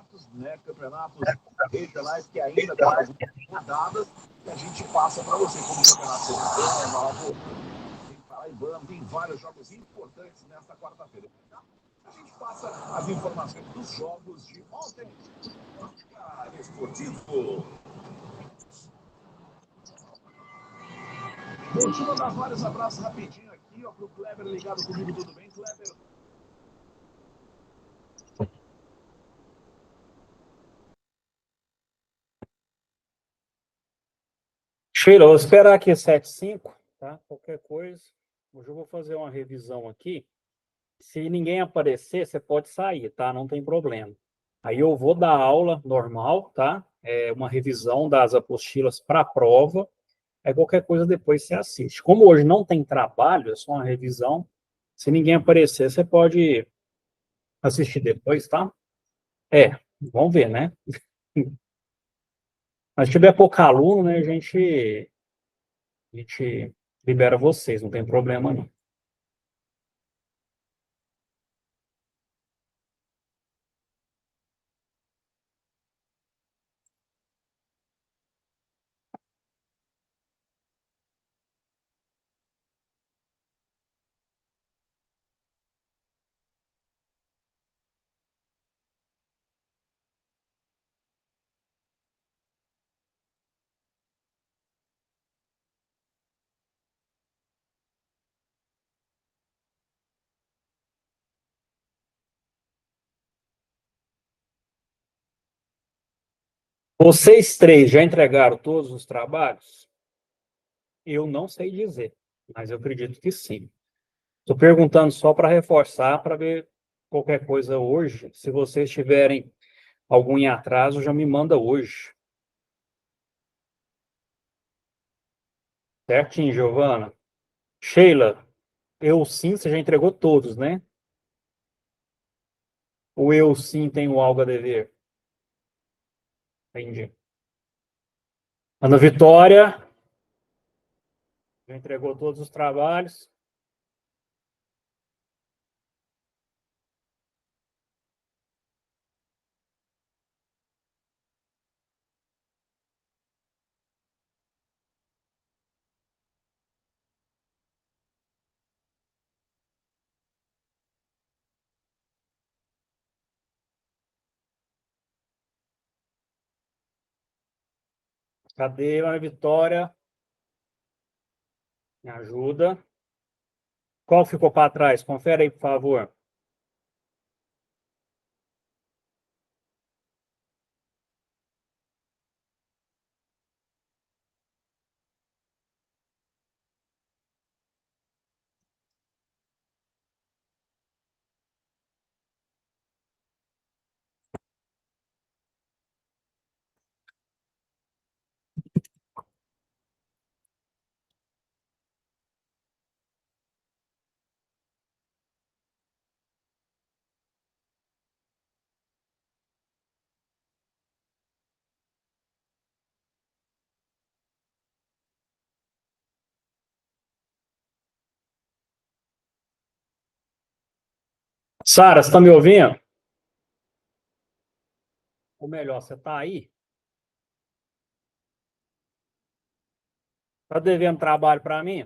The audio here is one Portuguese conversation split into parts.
campeonatos, né? Campeonatos regionais que ainda tem algumas rodadas que a gente passa para você, como o Campeonato Sul-Americano, tem Paraibano, tem vários jogos importantes nesta quarta-feira. A gente passa as informações dos jogos de ontem. Esportivo. Deixa eu mandar vários abraços rapidinho aqui, ó, pro Kleber ligado comigo, tudo bem, Kleber? Sheila, vou esperar aqui 7h05, tá? Qualquer coisa. Hoje eu vou fazer uma revisão aqui. Se ninguém aparecer, você pode sair, tá? Não tem problema. Aí eu vou dar aula normal, tá? É uma revisão das apostilas para a prova. Aí qualquer coisa depois você assiste. Como hoje não tem trabalho, é só uma revisão. Se ninguém aparecer, você pode assistir depois, tá? Vamos ver, né? Mas se tiver pouco aluno, né, a gente libera vocês, não tem problema não. Vocês três já entregaram todos os trabalhos? Eu não sei dizer, mas eu acredito que sim. Estou perguntando só para reforçar, para ver qualquer coisa hoje. Se vocês tiverem algum em atraso, já me manda hoje. Certinho, Giovana? Sheila, eu sim, você já entregou todos, né? O eu sim tem o algo a dever. Entendi. Ana Vitória, já entregou todos os trabalhos. Cadê a Ana Vitória? Me ajuda. Qual ficou para trás? Confere aí, por favor. Sara, você está me ouvindo? Ou melhor, você está aí? Está devendo trabalho para mim?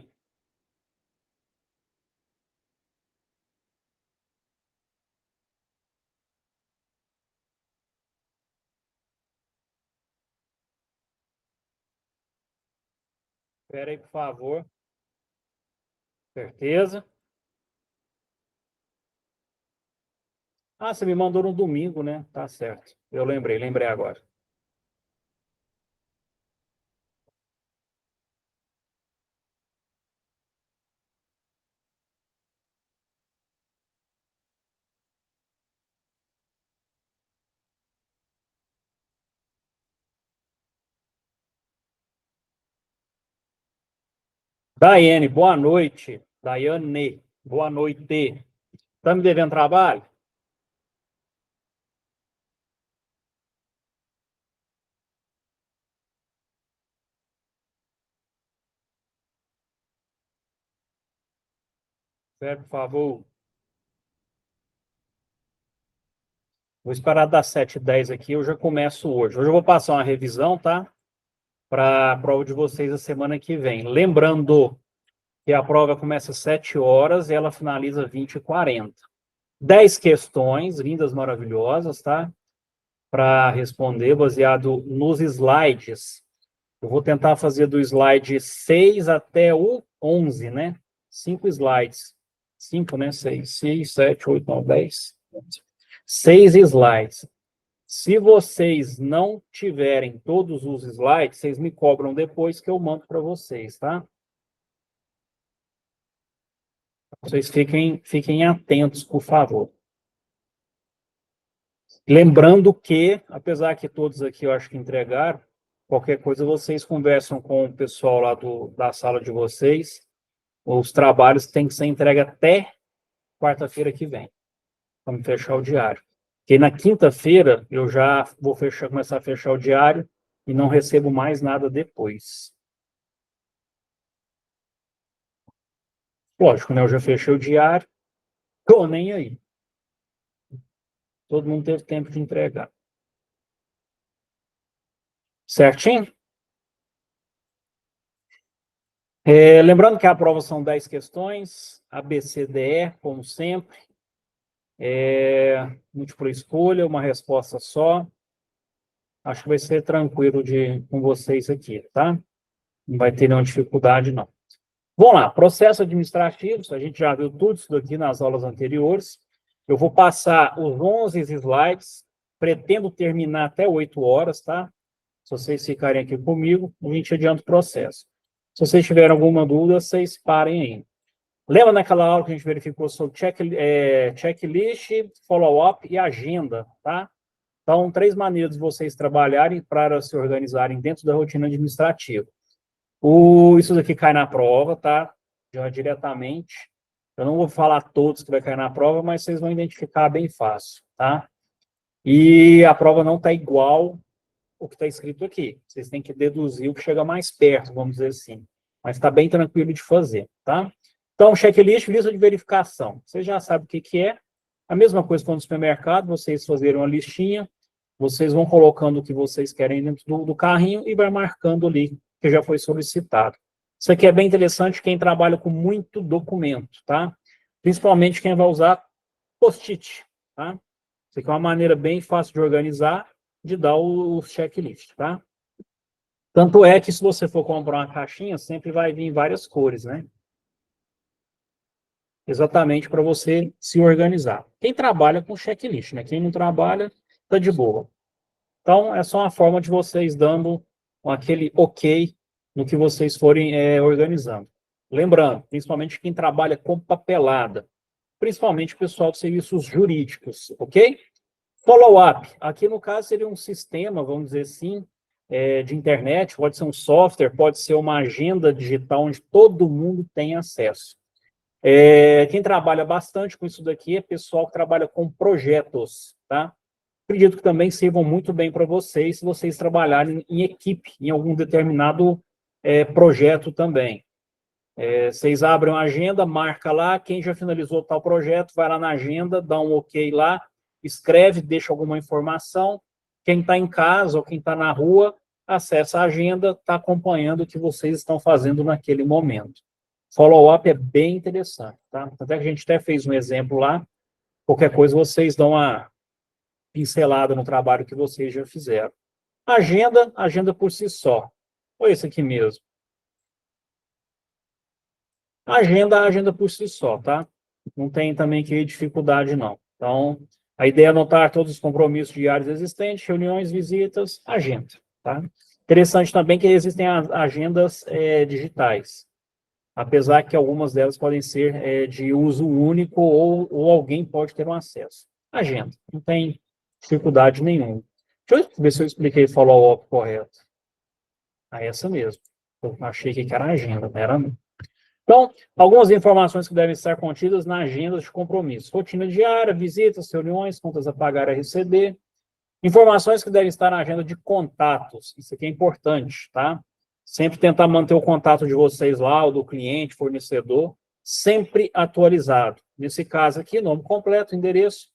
Espera aí, por favor. Certeza? Ah, você me mandou no domingo, né? Tá certo. Eu lembrei agora. Daiane, boa noite. Daiane, boa noite. Tá me devendo trabalho? Certo, por favor. Vou esperar das 7h10 aqui, eu já começo hoje. Hoje eu vou passar uma revisão, tá? Para a prova de vocês a semana que vem. Lembrando que a prova começa às 7 horas e ela finaliza 20h40. 10 questões, lindas, maravilhosas, tá? Para responder, baseado nos slides. Eu vou tentar fazer do slide 6 até o 11, né? 5 slides. 5, né? 6, 7, 8, 9, 10. 6 slides. Se vocês não tiverem todos os slides, vocês me cobram depois que eu mando para vocês, tá? Vocês fiquem atentos, por favor. Lembrando que, apesar que todos aqui eu acho que entregaram, qualquer coisa vocês conversam com o pessoal lá da sala de vocês. Os trabalhos têm que ser entregues até quarta-feira que vem. Vamos fechar o diário. Porque na quinta-feira eu já vou começar a fechar o diário e não recebo mais nada depois. Lógico, né? Eu já fechei o diário, tô nem aí. Todo mundo teve tempo de entregar. Certinho? Lembrando que a prova são 10 questões, A, B, C, D, E, como sempre. Múltipla escolha, uma resposta só. Acho que vai ser tranquilo com vocês aqui, tá? Não vai ter nenhuma dificuldade, não. Vamos lá, processos administrativos, a gente já viu tudo isso daqui nas aulas anteriores. Eu vou passar os 11 slides, pretendo terminar até 8 horas, tá? Se vocês ficarem aqui comigo, a gente adianta o processo. Se vocês tiverem alguma dúvida, vocês parem aí. Lembra naquela aula que a gente verificou sobre checklist, follow-up e agenda, tá? Então, 3 maneiras de vocês trabalharem para se organizarem dentro da rotina administrativa. Isso daqui cai na prova, tá? Já diretamente. Eu não vou falar todos que vai cair na prova, mas vocês vão identificar bem fácil, tá? E a prova não está igual o que está escrito aqui. Vocês têm que deduzir o que chega mais perto, vamos dizer assim. Mas está bem tranquilo de fazer, tá? Então, checklist, lista de verificação. Vocês já sabem o que é. A mesma coisa quando no supermercado, vocês fazerem uma listinha, vocês vão colocando o que vocês querem dentro do carrinho e vai marcando ali que já foi solicitado. Isso aqui é bem interessante quem trabalha com muito documento, tá? Principalmente quem vai usar post-it, tá? Isso aqui é uma maneira bem fácil de organizar, de dar o checklist, tá? Tanto é que se você for comprar uma caixinha, sempre vai vir em várias cores, né? Exatamente para você se organizar. Quem trabalha com checklist, né? Quem não trabalha, tá de boa. Então, é só uma forma de vocês dando aquele ok no que vocês forem organizando. Lembrando, principalmente quem trabalha com papelada, principalmente o pessoal de serviços jurídicos, ok? Follow-up. Aqui, no caso, seria um sistema, vamos dizer assim, de internet, pode ser um software, pode ser uma agenda digital onde todo mundo tem acesso. Quem trabalha bastante com isso daqui é pessoal que trabalha com projetos, tá? Acredito que também sirvam muito bem para vocês, se vocês trabalharem em equipe, em algum determinado projeto também. Vocês abrem uma agenda, marca lá, quem já finalizou tal projeto, vai lá na agenda, dá um ok lá, escreve, deixa alguma informação. Quem está em casa ou quem está na rua, acessa a agenda, está acompanhando o que vocês estão fazendo naquele momento. Follow-up é bem interessante, tá? Até que a gente até fez um exemplo lá, qualquer coisa vocês dão uma pincelada no trabalho que vocês já fizeram. Agenda por si só. Ou esse aqui mesmo. Agenda por si só, tá? Não tem também que dificuldade, não. Então, a ideia é anotar todos os compromissos diários existentes, reuniões, visitas, agenda, tá? Interessante também que existem agendas digitais, apesar que algumas delas podem ser de uso único ou alguém pode ter um acesso. Agenda, não tem dificuldade nenhuma. Deixa eu ver se eu expliquei follow-up correto. Essa mesmo. Eu achei que era agenda, não era não. Então, algumas informações que devem estar contidas na agenda de compromisso. Rotina diária, visitas, reuniões, contas a pagar a receber. Informações que devem estar na agenda de contatos. Isso aqui é importante, tá? Sempre tentar manter o contato de vocês lá, o do cliente, fornecedor, sempre atualizado. Nesse caso aqui, nome completo, endereço,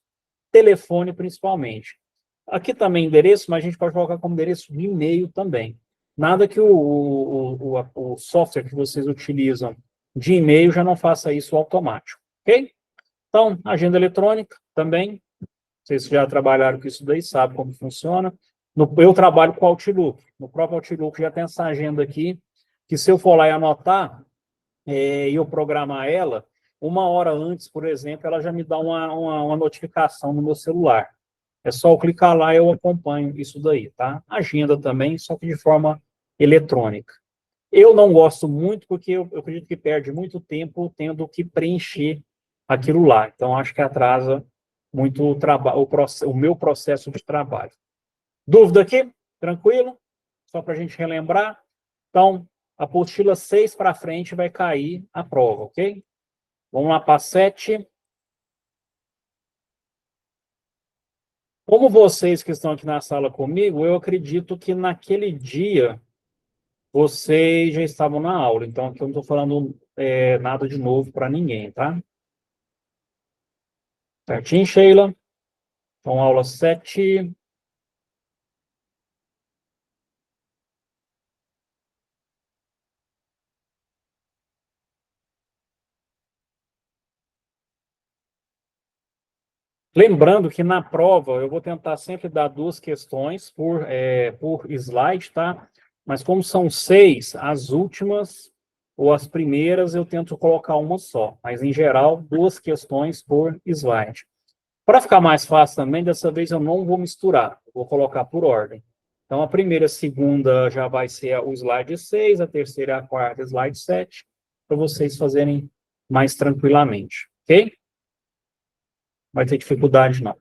telefone, principalmente. Aqui também endereço, mas a gente pode colocar como endereço de e-mail também. Nada que o software que vocês utilizam de e-mail já não faça isso automático, ok? Então, agenda eletrônica também. Vocês já trabalharam com isso daí, sabem como funciona. Eu trabalho com o Outlook. No próprio Outlook já tem essa agenda aqui, que se eu for lá e anotar, e eu programar ela, 1 hora antes, por exemplo, ela já me dá uma notificação no meu celular. É só eu clicar lá e eu acompanho isso daí, tá? Agenda também, só que de forma eletrônica. Eu não gosto muito porque eu acredito que perde muito tempo tendo que preencher aquilo lá. Então, acho que atrasa muito o meu processo de trabalho. Dúvida aqui? Tranquilo? Só para a gente relembrar. Então, a apostila 6 para frente vai cair a prova, ok? Vamos lá para a 7. Como vocês que estão aqui na sala comigo, eu acredito que naquele dia vocês já estavam na aula. Então, aqui eu não estou falando nada de novo para ninguém, tá? Certinho, Sheila? Então, aula 7. Lembrando que na prova eu vou tentar sempre dar 2 questões por slide, tá? Mas como são 6, as últimas ou as primeiras eu tento colocar uma só. Mas, em geral, 2 questões por slide. Para ficar mais fácil também, dessa vez eu não vou misturar. Vou colocar por ordem. Então, a primeira e a segunda já vai ser o slide 6, a terceira e a quarta, slide 7, para vocês fazerem mais tranquilamente, ok? Vai ter dificuldade, não.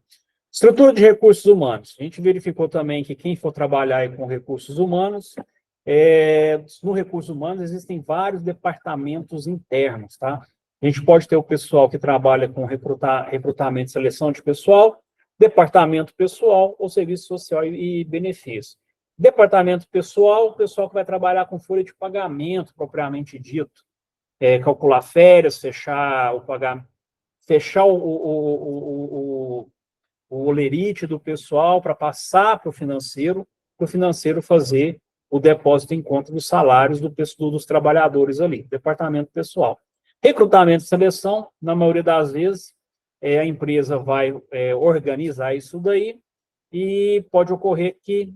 Estrutura de recursos humanos. A gente verificou também que quem for trabalhar com recursos humanos, no recursos humanos existem vários departamentos internos, tá? A gente pode ter o pessoal que trabalha com recrutamento e seleção de pessoal, departamento pessoal ou serviço social e benefício. Departamento pessoal, o pessoal que vai trabalhar com folha de pagamento, propriamente dito, calcular férias, fechar o pagamento, fechar o olerite do pessoal para passar para o financeiro fazer o depósito em conta dos salários dos trabalhadores ali, departamento pessoal. Recrutamento e seleção, na maioria das vezes, a empresa vai organizar isso daí e pode ocorrer que,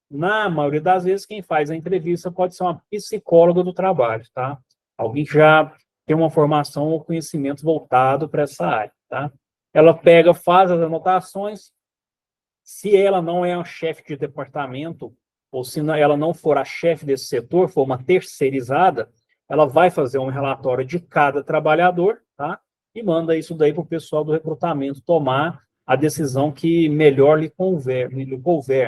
na maioria das vezes, quem faz a entrevista pode ser uma psicóloga do trabalho, tá? Alguém que já tem uma formação ou conhecimento voltado para essa área, tá? Ela pega, faz as anotações. Se ela não é a chefe de departamento, ou se ela não for a chefe desse setor, for uma terceirizada, ela vai fazer um relatório de cada trabalhador, tá? E manda isso daí para o pessoal do recrutamento tomar a decisão que melhor lhe couver,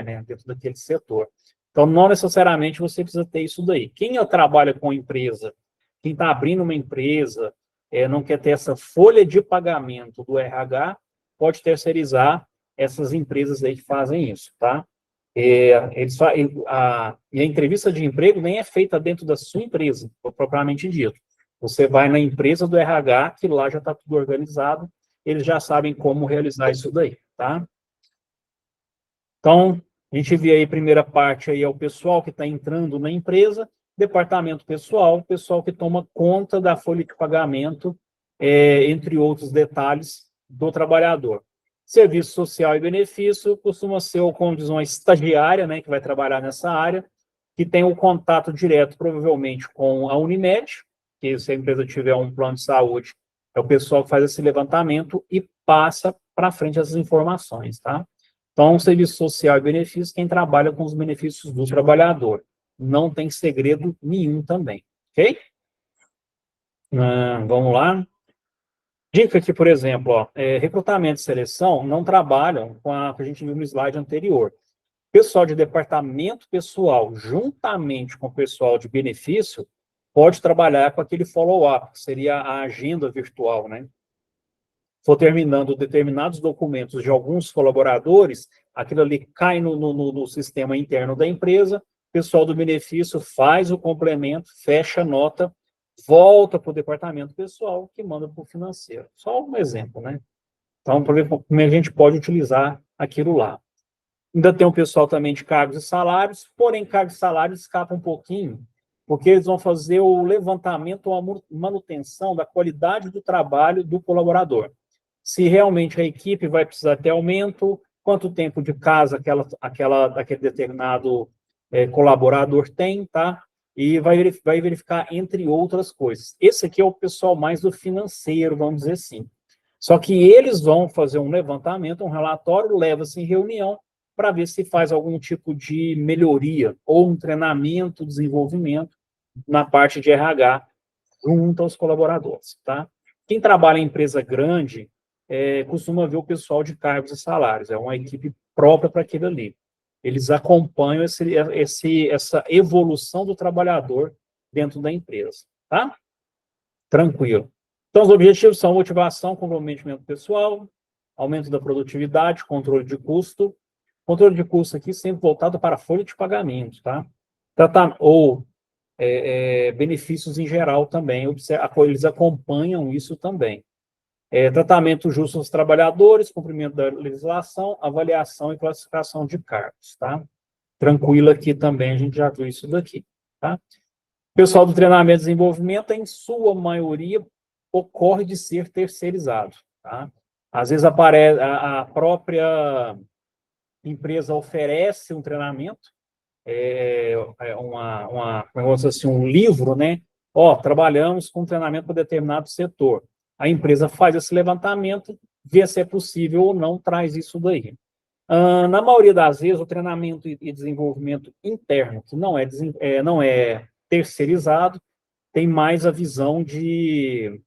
né, dentro daquele setor. Então, não necessariamente você precisa ter isso daí. Quem trabalha com empresa, quem está abrindo uma empresa, não quer ter essa folha de pagamento do RH, pode terceirizar essas empresas aí que fazem isso, tá? E a entrevista de emprego nem é feita dentro da sua empresa, propriamente dito. Você vai na empresa do RH, que lá já está tudo organizado, eles já sabem como realizar isso daí, tá? Então, a gente vê aí a primeira parte aí é o pessoal que está entrando na empresa, departamento pessoal, o pessoal que toma conta da folha de pagamento, entre outros detalhes, do trabalhador. Serviço social e benefício costuma ser, como diz, uma estagiária, né, que vai trabalhar nessa área, que tem o contato direto, provavelmente, com a Unimed, que se a empresa tiver um plano de saúde, é o pessoal que faz esse levantamento e passa para frente essas informações, tá? Então, serviço social e benefício, quem trabalha com os benefícios do trabalhador. Não tem segredo nenhum também, ok? Vamos lá. Dica aqui, por exemplo, recrutamento e seleção não trabalham com a que a gente viu no slide anterior. Pessoal de departamento pessoal, juntamente com o pessoal de benefício, pode trabalhar com aquele follow-up, que seria a agenda virtual, né? For terminando determinados documentos de alguns colaboradores, aquilo ali cai no sistema interno da empresa, o pessoal do benefício faz o complemento, fecha a nota, volta para o departamento pessoal, que manda para o financeiro. Só um exemplo, né? Então, para ver como a gente pode utilizar aquilo lá. Ainda tem o pessoal também de cargos e salários, porém, cargos e salários escapam um pouquinho, porque eles vão fazer o levantamento ou a manutenção da qualidade do trabalho do colaborador. Se realmente a equipe vai precisar ter aumento, quanto tempo de casa aquele determinado colaborador tem, tá? E vai verificar, entre outras coisas. Esse aqui é o pessoal mais do financeiro, vamos dizer assim. Só que eles vão fazer um levantamento, um relatório, leva-se em reunião para ver se faz algum tipo de melhoria ou um treinamento, desenvolvimento na parte de RH junto aos colaboradores, tá? Quem trabalha em empresa grande costuma ver o pessoal de cargos e salários, é uma equipe própria para aquilo ali. Eles acompanham essa evolução do trabalhador dentro da empresa, tá? Tranquilo. Então, os objetivos são motivação, comprometimento pessoal, aumento da produtividade, controle de custo. Controle de custo aqui sempre voltado para a folha de pagamento, tá? Ou benefícios em geral também, eles acompanham isso também. Tratamento justo dos trabalhadores, cumprimento da legislação, avaliação e classificação de cargos, tá? Tranquilo aqui também, a gente já viu isso daqui, tá? O pessoal do treinamento e desenvolvimento, em sua maioria, ocorre de ser terceirizado, tá? Às vezes a própria empresa oferece um treinamento, assim, um livro, né? Trabalhamos com treinamento para determinado setor. A empresa faz esse levantamento, vê se é possível ou não, traz isso daí. Na maioria das vezes, o treinamento e desenvolvimento interno, que não é terceirizado, tem mais a visão de,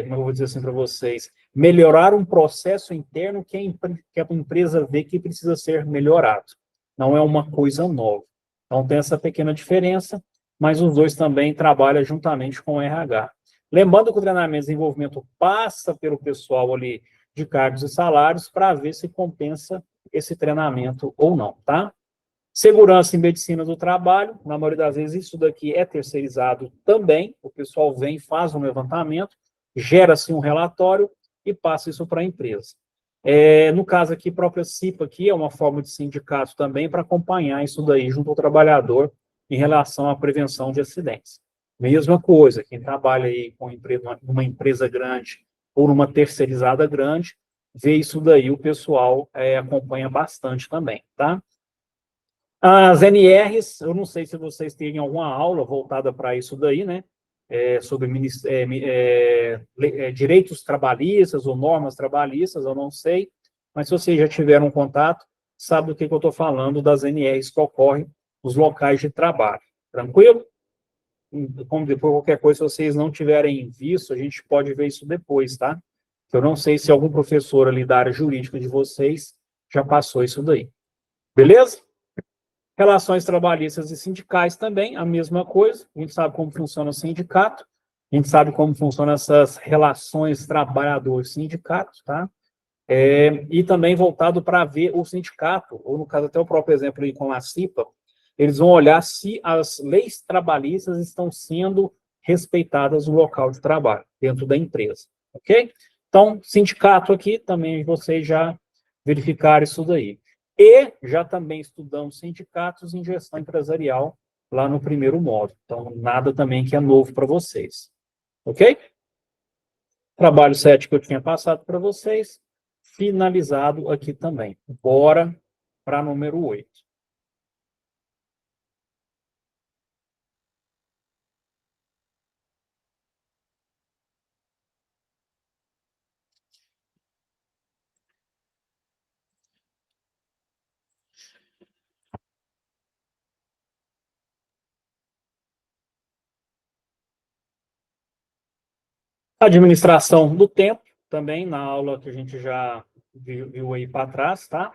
como eu vou dizer assim para vocês, melhorar um processo interno que a empresa vê que precisa ser melhorado. Não é uma coisa nova. Então, tem essa pequena diferença, mas os dois também trabalham juntamente com o RH. Lembrando que o treinamento e desenvolvimento passa pelo pessoal ali de cargos e salários para ver se compensa esse treinamento ou não, tá? Segurança e medicina do trabalho, na maioria das vezes isso daqui é terceirizado também, o pessoal vem, faz um levantamento, gera-se um relatório e passa isso para a empresa. No caso aqui, própria CIPA aqui é uma forma de sindicato também para acompanhar isso daí junto ao trabalhador em relação à prevenção de acidentes. Mesma coisa, quem trabalha aí com uma empresa grande ou numa terceirizada grande, vê isso daí, o pessoal acompanha bastante também, tá? As NRs, eu não sei se vocês têm alguma aula voltada para isso daí, né? Sobre direitos trabalhistas ou normas trabalhistas, eu não sei, mas se vocês já tiveram contato, sabe do que eu estou falando das NRs que ocorrem nos locais de trabalho. Tranquilo? Como depois, qualquer coisa, se vocês não tiverem visto, a gente pode ver isso depois, tá? Eu não sei se algum professor ali da área jurídica de vocês já passou isso daí. Beleza? Relações trabalhistas e sindicais também, a mesma coisa. A gente sabe como funciona o sindicato, a gente sabe como funcionam essas relações trabalhador-sindicato, tá? E também voltado para ver o sindicato, ou no caso até o próprio exemplo aí com a CIPA, eles vão olhar se as leis trabalhistas estão sendo respeitadas no local de trabalho, dentro da empresa, ok? Então, sindicato aqui, também vocês já verificaram isso daí. E já também estudamos sindicatos em gestão empresarial lá no primeiro módulo. Então, nada também que é novo para vocês. Ok? Trabalho 7 que eu tinha passado para vocês, finalizado aqui também. Bora para número 8. Administração do tempo, também na aula que a gente já viu aí para trás, tá?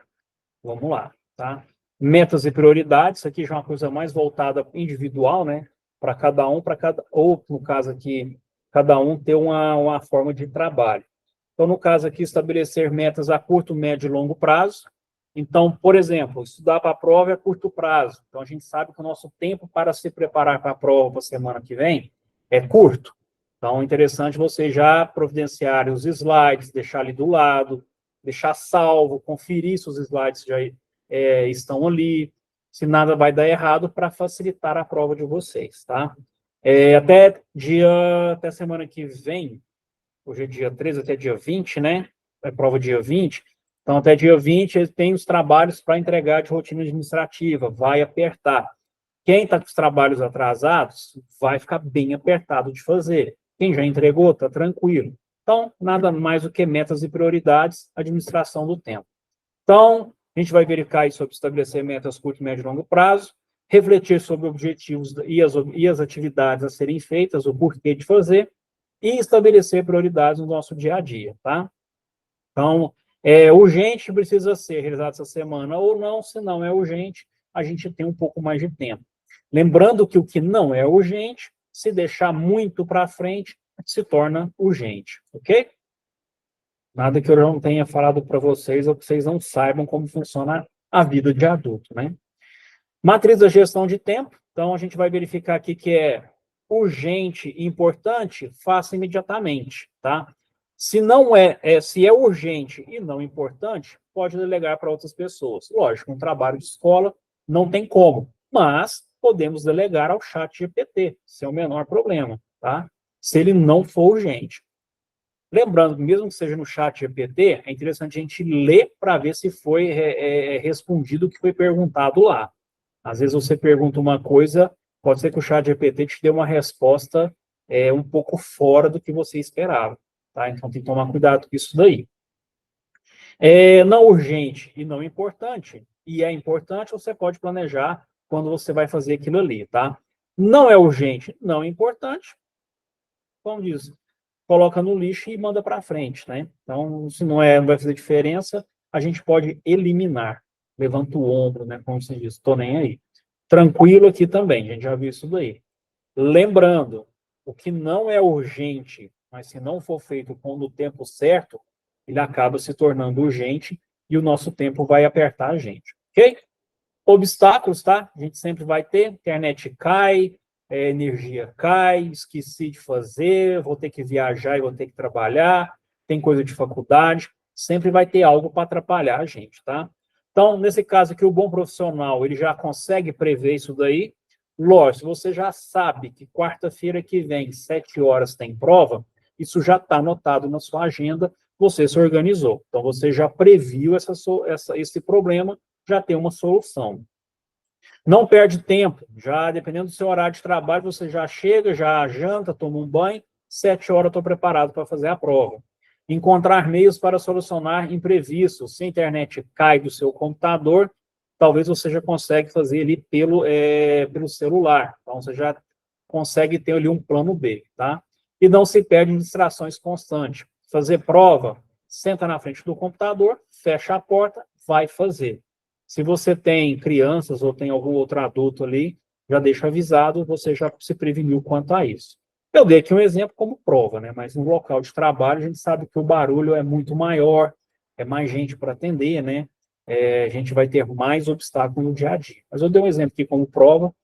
Vamos lá, tá? Metas e prioridades, aqui já é uma coisa mais voltada individual, né? Para cada um, ou no caso aqui, cada um ter uma forma de trabalho. Então, no caso aqui, estabelecer metas a curto, médio e longo prazo. Então, por exemplo, estudar para a prova é a curto prazo. Então, a gente sabe que o nosso tempo para se preparar para a prova para a semana que vem é curto. Então, é interessante você já providenciar os slides, deixar ali do lado, deixar salvo, conferir se os slides já estão ali, se nada vai dar errado, para facilitar a prova de vocês, tá? Até semana que vem, hoje é dia 13, até dia 20, né? É prova dia 20. Então, até dia 20, tem os trabalhos para entregar de rotina administrativa, vai apertar. Quem está com os trabalhos atrasados, vai ficar bem apertado de fazer. Quem já entregou, está tranquilo. Então, nada mais do que metas e prioridades, administração do tempo. Então, a gente vai verificar isso sobre estabelecer metas curto, médio e longo prazo, refletir sobre objetivos e as atividades a serem feitas, o porquê de fazer, e estabelecer prioridades no nosso dia a dia, tá? Então, urgente precisa ser realizado essa semana ou não, se não é urgente, a gente tem um pouco mais de tempo. Lembrando que o que não é urgente, se deixar muito para frente, se torna urgente, ok? Nada que eu não tenha falado para vocês ou que vocês não saibam como funciona a vida de adulto, né? Matriz da gestão de tempo. Então, a gente vai verificar aqui que é urgente e importante, faça imediatamente, tá? Se não se é urgente e não importante, pode delegar para outras pessoas. Lógico, um trabalho de escola não tem como, mas podemos delegar ao chat GPT, sem o menor problema, tá? Se ele não for urgente. Lembrando, mesmo que seja no chat GPT, é interessante a gente ler para ver se foi respondido o que foi perguntado lá. Às vezes você pergunta uma coisa, pode ser que o chat GPT te dê uma resposta um pouco fora do que você esperava, tá? Então tem que tomar cuidado com isso daí. Não urgente e não importante, e é importante, você pode planejar quando você vai fazer aquilo ali, tá? Não é urgente, não é importante, como diz, coloca no lixo e manda para frente, né? Então, se não vai fazer diferença, a gente pode eliminar. Levanta o ombro, né? Como se diz, estou nem aí. Tranquilo aqui também, a gente já viu isso daí. Lembrando, o que não é urgente, mas se não for feito no tempo certo, ele acaba se tornando urgente e o nosso tempo vai apertar a gente, ok? Obstáculos, tá? A gente sempre vai ter, internet cai, energia cai, esqueci de fazer, vou ter que viajar e vou ter que trabalhar, tem coisa de faculdade, sempre vai ter algo para atrapalhar a gente, tá? Então, nesse caso aqui, o bom profissional, ele já consegue prever isso daí. Lógico, se você já sabe que quarta-feira que vem, 7 horas, tem prova, isso já está anotado na sua agenda, você se organizou. Então, você já previu esse problema, já tem uma solução. Não perde tempo, já dependendo do seu horário de trabalho, você já chega, já janta, toma um banho, 7 horas estou preparado para fazer a prova. Encontrar meios para solucionar imprevistos. Se a internet cai do seu computador, talvez você já consiga fazer ali pelo celular. Então, você já consegue ter ali um plano B, tá? E não se perde em distrações constantes. Fazer prova, senta na frente do computador, fecha a porta, vai fazer. Se você tem crianças ou tem algum outro adulto ali, já deixa avisado, você já se preveniu quanto a isso. Eu dei aqui um exemplo como prova, né? Mas no local de trabalho a gente sabe que o barulho é muito maior, é mais gente para atender, né? A gente vai ter mais obstáculos no dia a dia. Mas eu dei um exemplo aqui como prova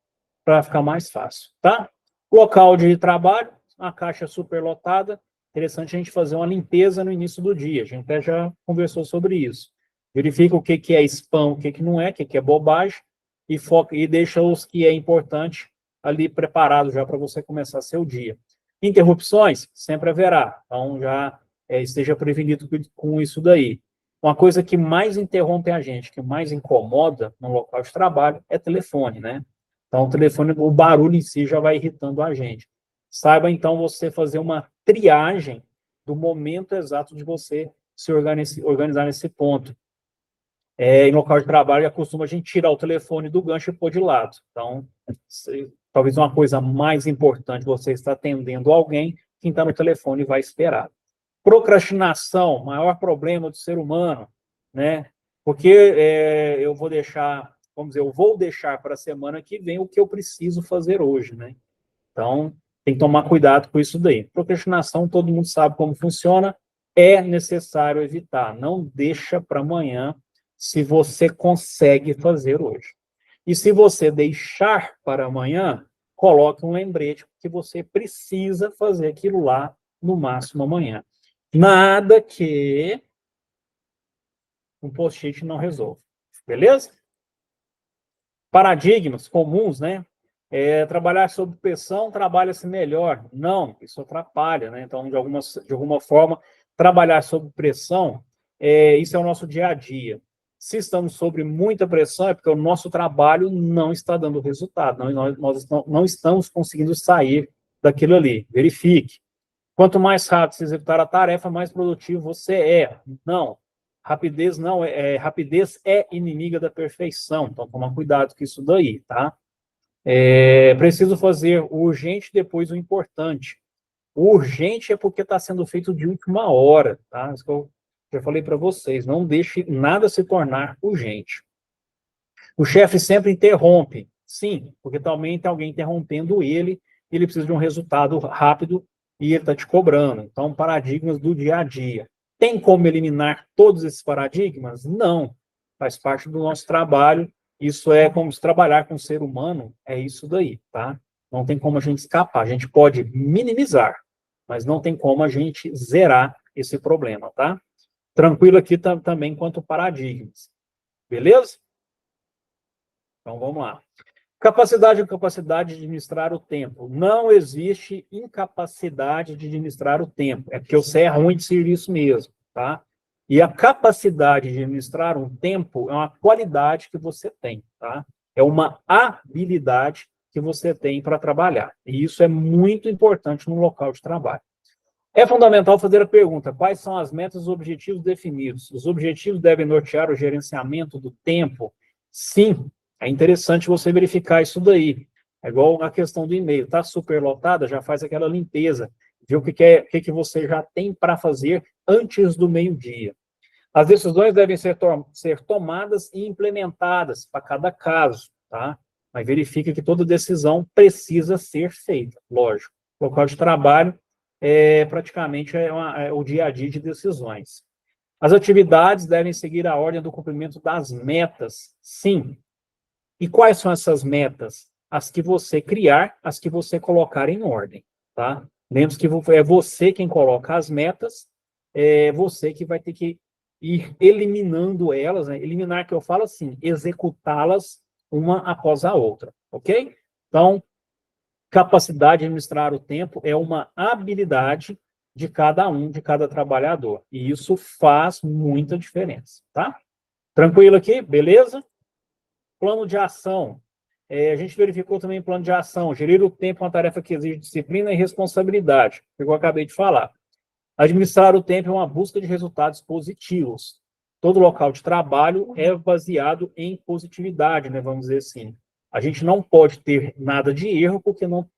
para ficar mais fácil, tá? Local de trabalho, uma caixa super lotada. Interessante a gente fazer uma limpeza no início do dia. A gente até já conversou sobre isso. Verifica o que é spam, o que não é, o que é bobagem, e foca e deixa os que é importante ali preparado já para você começar seu dia. Interrupções sempre haverá, então já esteja prevenido com isso daí. Uma coisa que mais interrompe a gente, que mais incomoda no local de trabalho é telefone, né? Então, o telefone, o barulho em si já vai irritando a gente. Saiba, então, você fazer uma triagem do momento exato de você se organizar nesse ponto. Em local de trabalho, acostuma a gente tirar o telefone do gancho e pôr de lado. Então, talvez uma coisa mais importante, você está atendendo alguém, quem está no telefone vai esperar. Procrastinação, maior problema do ser humano, né? Porque eu vou deixar para a semana que vem o que eu preciso fazer hoje, né? Então, tem que tomar cuidado com isso daí. Procrastinação, todo mundo sabe como funciona, é necessário evitar. Não deixa para amanhã se você consegue fazer hoje. E se você deixar para amanhã, coloque um lembrete que você precisa fazer aquilo lá no máximo amanhã. Nada que um post-it não resolva. Beleza? Paradigmas comuns, né? Trabalhar sob pressão trabalha-se melhor. Não, isso atrapalha, né? Então, de alguma forma, trabalhar sob pressão, isso é o nosso dia a dia. Se estamos sob muita pressão, é porque o nosso trabalho não está dando resultado, nós não estamos conseguindo sair daquilo ali. Verifique. Quanto mais rápido você executar a tarefa, mais produtivo você é. Não. Rapidez é inimiga da perfeição. Então, toma cuidado com isso daí, tá? Preciso fazer o urgente, depois o importante. O urgente é porque está sendo feito de última hora, tá? Isso que eu já falei para vocês. Não deixe nada se tornar urgente. O chefe sempre interrompe. Sim, porque também tem alguém interrompendo ele precisa de um resultado rápido e ele está te cobrando. Então, paradigmas do dia a dia. Tem como eliminar todos esses paradigmas? Não. Faz parte do nosso trabalho. Isso é como se trabalhar com o ser humano, é isso daí, tá? Não tem como a gente escapar. A gente pode minimizar, mas não tem como a gente zerar esse problema, tá? Tranquilo aqui também quanto paradigmas. Beleza? Então, vamos lá. Capacidade e incapacidade de administrar o tempo. Não existe incapacidade de administrar o tempo. É porque você é ruim de serviço mesmo, tá? E a capacidade de administrar um tempo é uma qualidade que você tem, tá? É uma habilidade que você tem para trabalhar. E isso é muito importante no local de trabalho. É fundamental fazer a pergunta: quais são as metas e os objetivos definidos? Os objetivos devem nortear o gerenciamento do tempo? Sim, é interessante você verificar isso daí. É igual a questão do e-mail. Está superlotada, já faz aquela limpeza. Vê o que você já tem para fazer antes do meio-dia. As decisões devem ser tomadas e implementadas para cada caso, tá? Mas verifica que toda decisão precisa ser feita, lógico. O local de trabalho praticamente o dia a dia de decisões. As atividades devem seguir a ordem do cumprimento das metas, sim. E quais são essas metas? As que você criar, as que você colocar em ordem, tá? Lembre-se que é você quem coloca as metas, é você que vai ter que ir eliminando elas, né? Eliminar, que eu falo assim, executá-las uma após a outra, ok? Então, capacidade de administrar o tempo é uma habilidade de cada trabalhador. E isso faz muita diferença, tá? Tranquilo aqui? Beleza? Plano de ação. A gente verificou também plano de ação. Gerir o tempo é uma tarefa que exige disciplina e responsabilidade, que eu acabei de falar. Administrar o tempo é uma busca de resultados positivos. Todo local de trabalho é baseado em positividade, né, vamos dizer assim. A gente não pode ter nada de erro,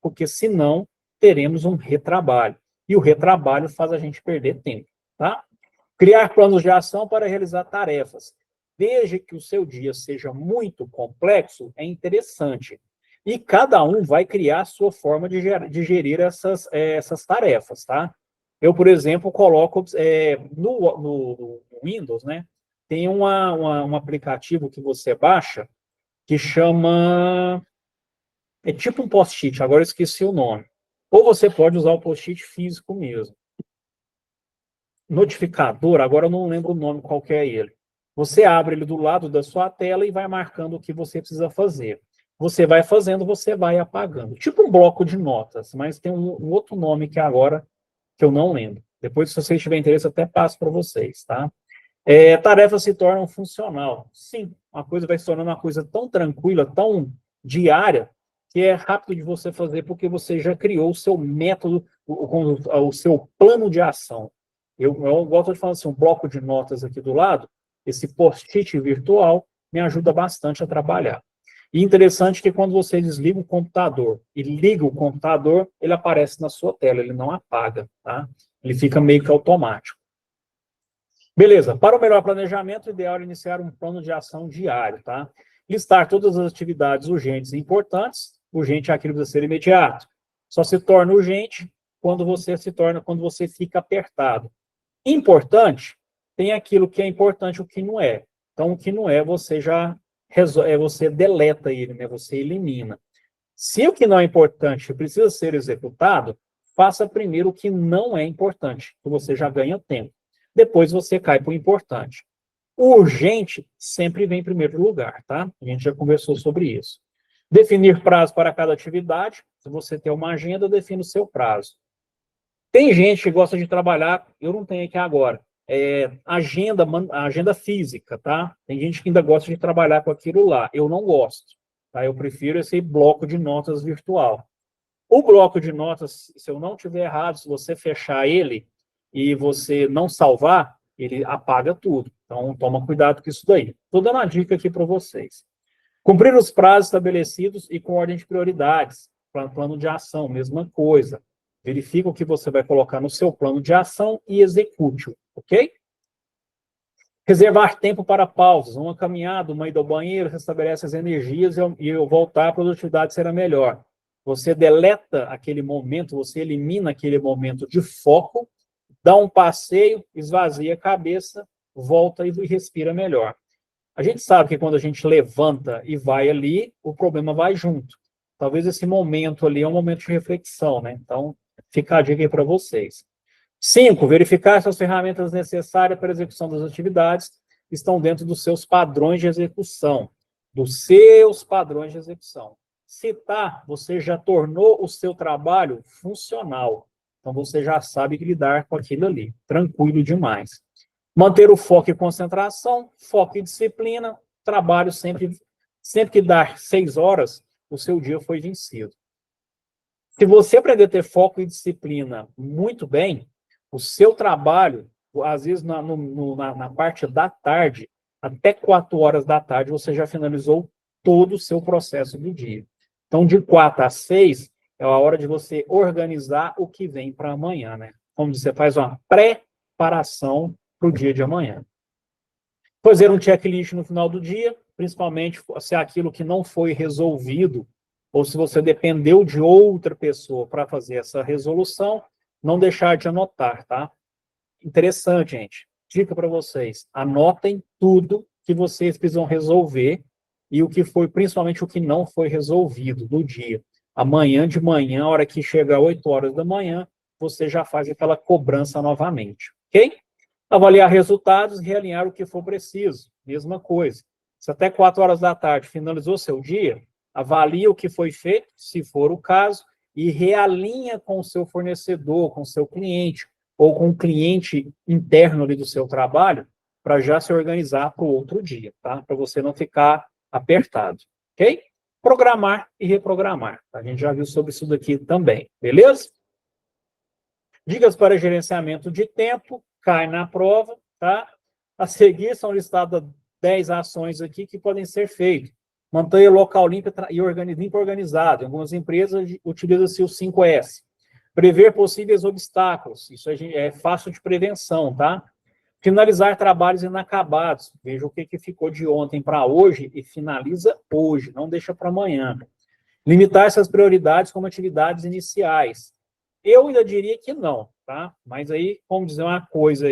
porque senão teremos um retrabalho. E o retrabalho faz a gente perder tempo, tá? Criar planos de ação para realizar tarefas. Desde que o seu dia seja muito complexo, é interessante. E cada um vai criar a sua forma de gerir essas tarefas, tá? Eu, por exemplo, coloco no Windows, né? Tem um aplicativo que você baixa que chama... É tipo um post-it, agora eu esqueci o nome. Ou você pode usar o post-it físico mesmo. Notificador, agora eu não lembro o nome, qual que é ele. Você abre ele do lado da sua tela e vai marcando o que você precisa fazer. Você vai fazendo, você vai apagando. Tipo um bloco de notas, mas tem um outro nome que agora que eu não lembro. Depois, se vocês tiverem interesse, eu até passo para vocês, tá? Tarefas se tornam funcional. Sim, uma coisa vai se tornando uma coisa tão tranquila, tão diária, que é rápido de você fazer, porque você já criou o seu método, o seu plano de ação. Eu gosto de falar assim, um bloco de notas aqui do lado, esse post-it virtual me ajuda bastante a trabalhar. E interessante que quando você desliga o computador e liga o computador, ele aparece na sua tela, ele não apaga, tá? Ele fica meio que automático. Beleza, para o melhor planejamento, o ideal é iniciar um plano de ação diário, tá? Listar todas as atividades urgentes e importantes. Urgente é aquilo que precisa ser imediato. Só se torna urgente quando você fica apertado. Importante, tem aquilo que é importante e o que não é. Então, o que não é, você deleta ele, né? Você elimina. Se o que não é importante precisa ser executado, faça primeiro o que não é importante, que você já ganha tempo. Depois você cai para o importante. O urgente sempre vem em primeiro lugar, tá? A gente já conversou sobre isso. Definir prazo para cada atividade. Se você tem uma agenda, define o seu prazo. Tem gente que gosta de trabalhar, eu não tenho aqui agora, agenda física, tá? Tem gente que ainda gosta de trabalhar com aquilo lá. Eu não gosto, tá? Eu prefiro esse bloco de notas virtual. O bloco de notas, se eu não tiver errado, se você fechar ele e você não salvar, ele apaga tudo. Então, toma cuidado com isso daí. Estou dando uma dica aqui para vocês. Cumprir os prazos estabelecidos e com ordem de prioridades. Plano de ação, mesma coisa. Verifica o que você vai colocar no seu plano de ação e execute-o, ok? Reservar tempo para pausas, uma caminhada, uma ida ao banheiro, restabelece as energias e eu voltar, a produtividade será melhor. Você deleta aquele momento, você elimina aquele momento de foco, dá um passeio, esvazia a cabeça, volta e respira melhor. A gente sabe que quando a gente levanta e vai ali, o problema vai junto. Talvez esse momento ali é um momento de reflexão, né? Então, fica a dica aí para vocês. 5, verificar se as ferramentas necessárias para a execução das atividades estão dentro dos seus padrões de execução. Dos seus padrões de execução. Se tá, você já tornou o seu trabalho funcional. Então, você já sabe lidar com aquilo ali. Tranquilo demais. Manter o foco e concentração, foco e disciplina, trabalho sempre que dar 6 horas, o seu dia foi vencido. Se você aprender a ter foco e disciplina muito bem, o seu trabalho, às vezes na parte da tarde, até 4 horas da tarde, você já finalizou todo o seu processo do dia. Então, de 4 a 6, é a hora de você organizar o que vem para amanhã, né? Como você faz uma preparação para o dia de amanhã. Fazer um checklist no final do dia, principalmente se é aquilo que não foi resolvido, ou se você dependeu de outra pessoa para fazer essa resolução, não deixar de anotar, tá? Interessante, gente. Dica para vocês. Anotem tudo que vocês precisam resolver e o que foi, principalmente o que não foi resolvido no dia. Amanhã de manhã, a hora que chegar 8 horas da manhã, você já faz aquela cobrança novamente, ok? Avaliar resultados e realinhar o que for preciso. Mesma coisa. Se até 4 horas da tarde finalizou seu dia, avalia o que foi feito, se for o caso, e realinha com o seu fornecedor, com o seu cliente, ou com o cliente interno ali do seu trabalho, para já se organizar para o outro dia, tá? Para você não ficar apertado, ok? Programar e reprogramar. A gente já viu sobre isso daqui também, beleza? Dicas para gerenciamento de tempo, cai na prova, tá? A seguir são listadas 10 ações aqui que podem ser feitas. Mantenha o local limpo e organizado. Em algumas empresas utiliza-se o 5S. Prever possíveis obstáculos. Isso é fácil de prevenção, tá? Finalizar trabalhos inacabados. Veja o que ficou de ontem para hoje e finaliza hoje, não deixa para amanhã. Limitar essas prioridades como atividades iniciais. Eu ainda diria que não, tá? Mas aí, vamos dizer uma coisa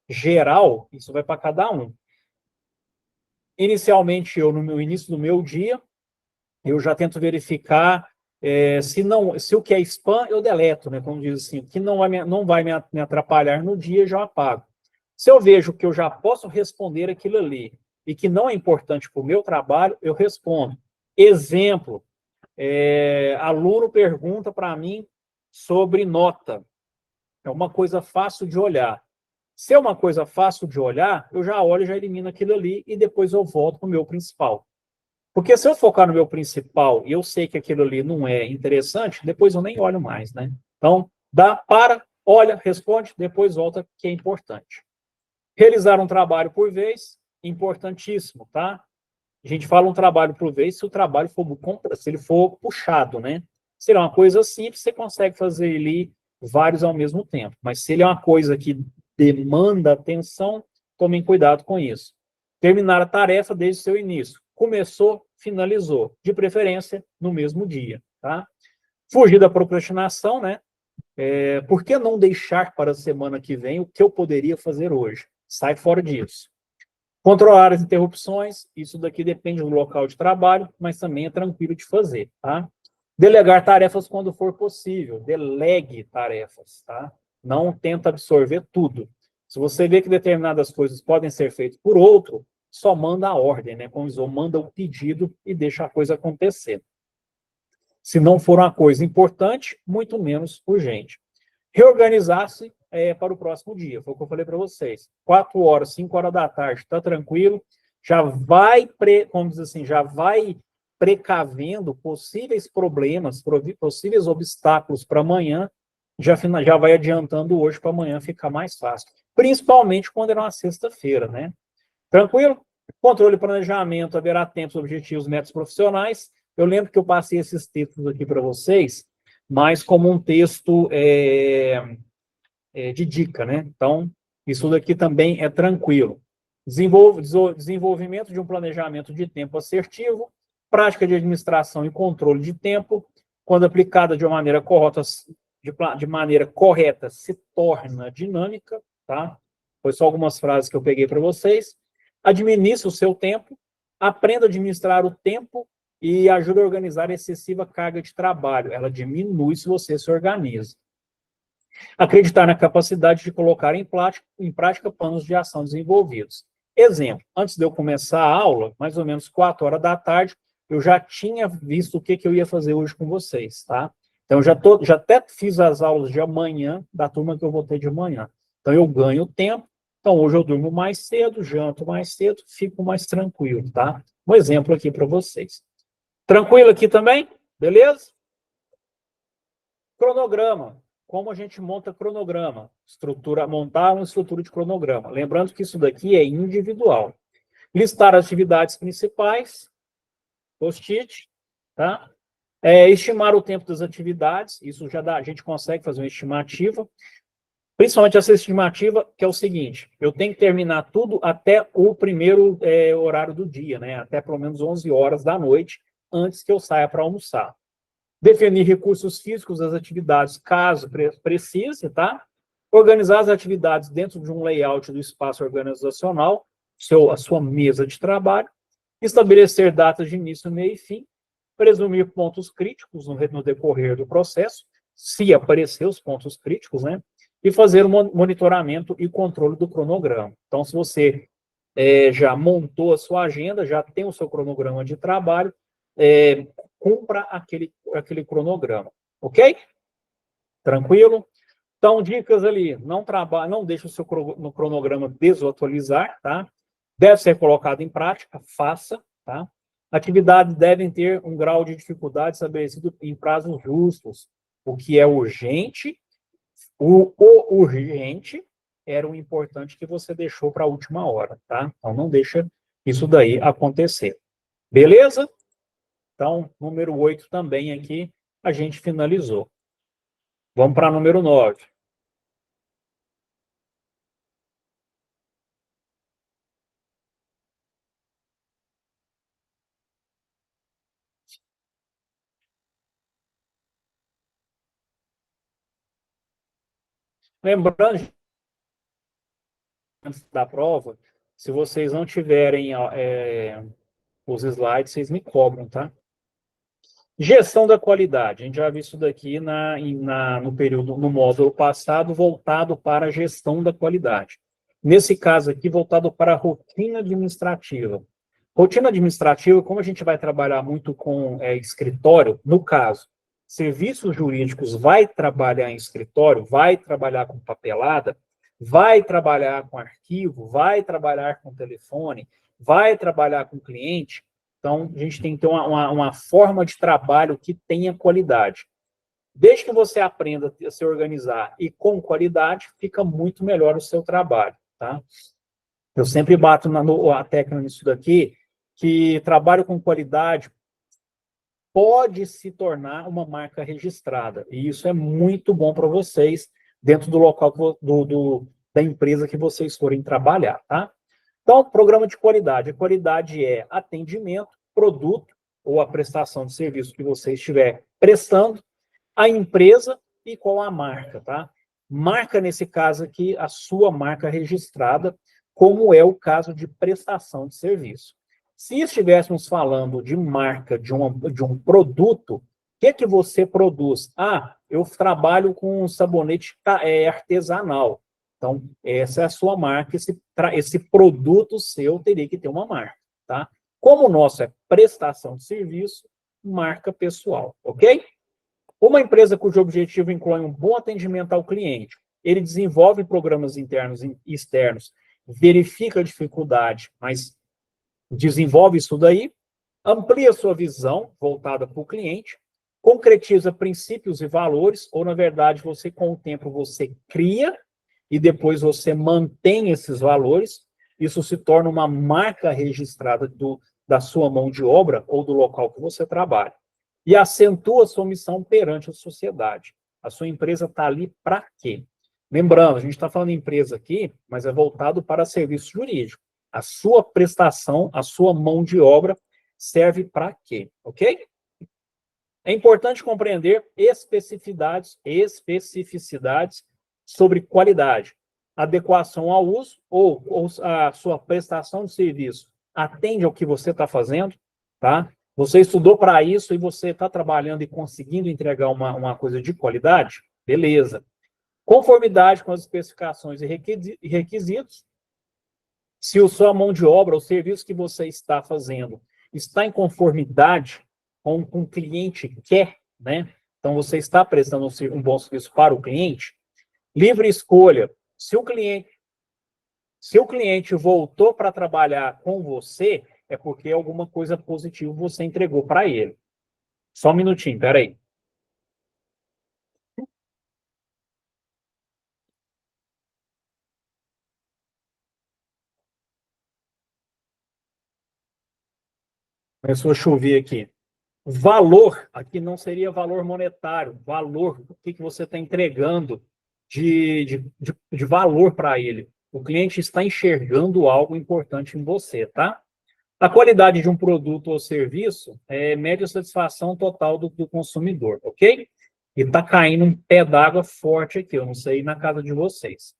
geral, isso vai para cada um. Inicialmente, no início do meu dia, eu já tento verificar se o que é spam, eu deleto, né? Como diz assim, o que não vai me atrapalhar no dia, eu já apago. Se eu vejo que eu já posso responder aquilo ali e que não é importante para o meu trabalho, eu respondo. Exemplo, aluno pergunta para mim sobre nota. É uma coisa fácil de olhar. Se é uma coisa fácil de olhar, eu já olho, já elimino aquilo ali e depois eu volto para o meu principal. Porque se eu focar no meu principal e eu sei que aquilo ali não é interessante, depois eu nem olho mais, né? Então, olha, responde, depois volta, que é importante. Realizar um trabalho por vez, importantíssimo, tá? A gente fala um trabalho por vez se o trabalho se ele for puxado, né? Se ele é uma coisa simples, você consegue fazer ali vários ao mesmo tempo. Mas se ele é uma coisa que demanda atenção, tomem cuidado com isso. Terminar a tarefa desde o seu início. Começou, finalizou. De preferência, no mesmo dia, tá? Fugir da procrastinação, né? Por que não deixar para a semana que vem o que eu poderia fazer hoje? Sai fora disso. Controlar as interrupções, isso daqui depende do local de trabalho, mas também é tranquilo de fazer, tá? Delegar tarefas quando for possível, delegue tarefas, tá? Não tenta absorver tudo. Se você vê que determinadas coisas podem ser feitas por outro, só manda a ordem, né? Como diz, ou manda o pedido e deixa a coisa acontecer. Se não for uma coisa importante, muito menos urgente. Reorganizar-se para o próximo dia, foi o que eu falei para vocês. 4 horas, 5 horas da tarde, está tranquilo, já vai, como diz assim, já vai precavendo possíveis problemas, possíveis obstáculos para amanhã, já vai adiantando hoje para amanhã ficar mais fácil. Principalmente quando era uma sexta-feira, né? Tranquilo? Controle e planejamento, haverá tempos, objetivos, metas profissionais. Eu lembro que eu passei esses textos aqui para vocês, mas como um texto de dica, né? Então, isso daqui também é tranquilo. Desenvolvimento de um planejamento de tempo assertivo, prática de administração e controle de tempo, quando aplicada de uma maneira correta, se torna dinâmica, tá? Foi só algumas frases que eu peguei para vocês. Administre o seu tempo, aprenda a administrar o tempo e ajuda a organizar a excessiva carga de trabalho. Ela diminui se você se organiza. Acreditar na capacidade de colocar em prática planos de ação desenvolvidos. Exemplo, antes de eu começar a aula, mais ou menos 4 horas da tarde, eu já tinha visto o que eu ia fazer hoje com vocês, tá? Então, já até fiz as aulas de amanhã, da turma que eu vou ter de manhã. Então, eu ganho tempo. Então, hoje eu durmo mais cedo, janto mais cedo, fico mais tranquilo, tá? Um exemplo aqui para vocês. Tranquilo aqui também? Beleza? Cronograma. Como a gente monta cronograma? Montar uma estrutura de cronograma. Lembrando que isso daqui é individual. Listar as atividades principais, post-it, tá? Estimar o tempo das atividades, isso já dá, a gente consegue fazer uma estimativa. Principalmente essa estimativa, que é o seguinte, eu tenho que terminar tudo até o primeiro horário do dia, né? Até pelo menos 11 horas da noite, antes que eu saia para almoçar. Definir recursos físicos das atividades, caso precise, tá? Organizar as atividades dentro de um layout do espaço organizacional, a sua mesa de trabalho. Estabelecer datas de início, meio e fim. Presumir pontos críticos no decorrer do processo, se aparecer os pontos críticos, né? E fazer o monitoramento e controle do cronograma. Então, se você já montou a sua agenda, já tem o seu cronograma de trabalho, cumpra aquele cronograma, ok? Tranquilo? Então, dicas ali, não deixe o seu cronograma desatualizar, tá? Deve ser colocado em prática, faça, tá? Atividades devem ter um grau de dificuldade estabelecido em prazos justos. O que é urgente, o urgente era o importante que você deixou para a última hora, tá? Então, não deixa isso daí acontecer. Beleza? Então, número 8 também aqui, a gente finalizou. Vamos para número 9. Lembrando, antes da prova, se vocês não tiverem os slides, vocês me cobram, tá? Gestão da qualidade. A gente já viu isso daqui no módulo passado, voltado para a gestão da qualidade. Nesse caso aqui, voltado para a rotina administrativa. Rotina administrativa, como a gente vai trabalhar muito com escritório, no caso, serviços jurídicos vai trabalhar em escritório, vai trabalhar com papelada, vai trabalhar com arquivo, vai trabalhar com telefone, vai trabalhar com cliente. Então, a gente tem que ter uma forma de trabalho que tenha qualidade. Desde que você aprenda a se organizar e com qualidade, fica muito melhor o seu trabalho, tá? Eu sempre bato a tecla nisso daqui, que trabalho com qualidade pode se tornar uma marca registrada. E isso é muito bom para vocês dentro do local da empresa que vocês forem trabalhar, tá? Então, programa de qualidade. A qualidade é atendimento, produto ou a prestação de serviço que você estiver prestando, a empresa e qual a marca, tá? Marca, nesse caso aqui, a sua marca registrada, como é o caso de prestação de serviço. Se estivéssemos falando de marca, de um produto, o que você produz? Ah, eu trabalho com sabonete artesanal. Então, essa é a sua marca, esse produto seu teria que ter uma marca, tá? Como o nosso é prestação de serviço, marca pessoal, ok? Uma empresa cujo objetivo inclui um bom atendimento ao cliente, ele desenvolve programas internos e externos, verifica a dificuldade, mas desenvolve isso daí, amplia sua visão voltada para o cliente, concretiza princípios e valores, ou, na verdade, você, com o tempo, você cria e depois você mantém esses valores, isso se torna uma marca registrada da sua mão de obra ou do local que você trabalha. E acentua a sua missão perante a sociedade. A sua empresa está ali para quê? Lembrando, a gente está falando de empresa aqui, mas é voltado para serviço jurídico. A sua prestação, a sua mão de obra serve para quê? Ok? É importante compreender especificidades sobre qualidade, adequação ao uso ou a sua prestação de serviço atende ao que você está fazendo, tá? Você estudou para isso e você está trabalhando e conseguindo entregar uma coisa de qualidade? Beleza. Conformidade com as especificações e requisitos. Se a sua mão de obra, o serviço que você está fazendo, está em conformidade com o cliente quer, né? Então, você está prestando um bom serviço para o cliente. Livre escolha. Se o cliente voltou para trabalhar com você, é porque alguma coisa positiva você entregou para ele. Só um minutinho, peraí. Começou a chover aqui. Valor, aqui não seria valor monetário, valor, o que você está entregando de valor para ele. O cliente está enxergando algo importante em você, tá? A qualidade de um produto ou serviço mede a satisfação total do consumidor, ok? E está caindo um pé d'água forte aqui, eu não sei na casa de vocês.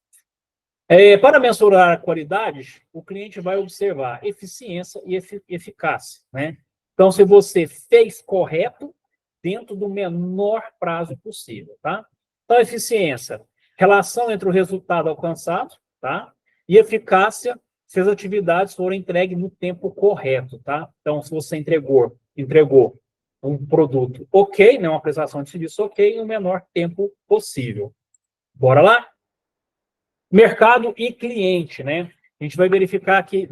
Para mensurar a qualidade, o cliente vai observar eficiência e eficácia, né? Então, se você fez correto dentro do menor prazo possível, tá? Então, eficiência, relação entre o resultado alcançado, tá? E eficácia, se as atividades forem entregues no tempo correto, tá? Então, se você entregou um produto ok, né? Uma prestação de serviço ok, no menor tempo possível. Bora lá? Mercado e cliente, né? A gente vai verificar que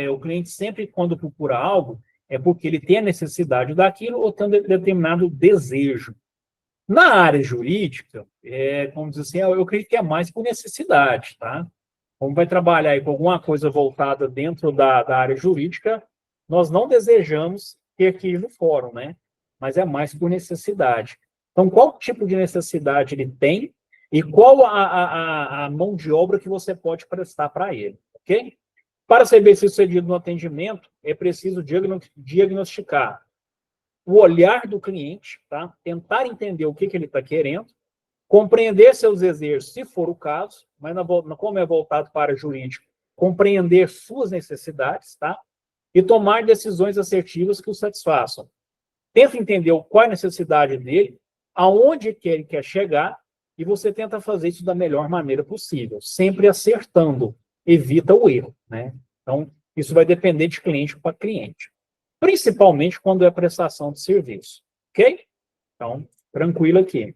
o cliente sempre, quando procura algo, é porque ele tem a necessidade daquilo ou tem um determinado desejo. Na área jurídica, como dizer assim, eu acredito que é mais por necessidade, tá? Como vai trabalhar aí com alguma coisa voltada dentro da área jurídica, nós não desejamos ter que ir no fórum, né? Mas é mais por necessidade. Então, qual tipo de necessidade ele tem e qual a mão de obra que você pode prestar para ele, ok? Para ser bem-sucedido no atendimento, é preciso diagnosticar o olhar do cliente, tá? Tentar entender o que ele está querendo, compreender seus desejos, se for o caso, mas como é voltado para jurídico, compreender suas necessidades, tá? E tomar decisões assertivas que o satisfaçam. Tenta entender qual é a necessidade dele, aonde que ele quer chegar, e você tenta fazer isso da melhor maneira possível, sempre acertando, evita o erro, né? Então, isso vai depender de cliente para cliente, principalmente quando é prestação de serviço, ok? Então, tranquilo aqui.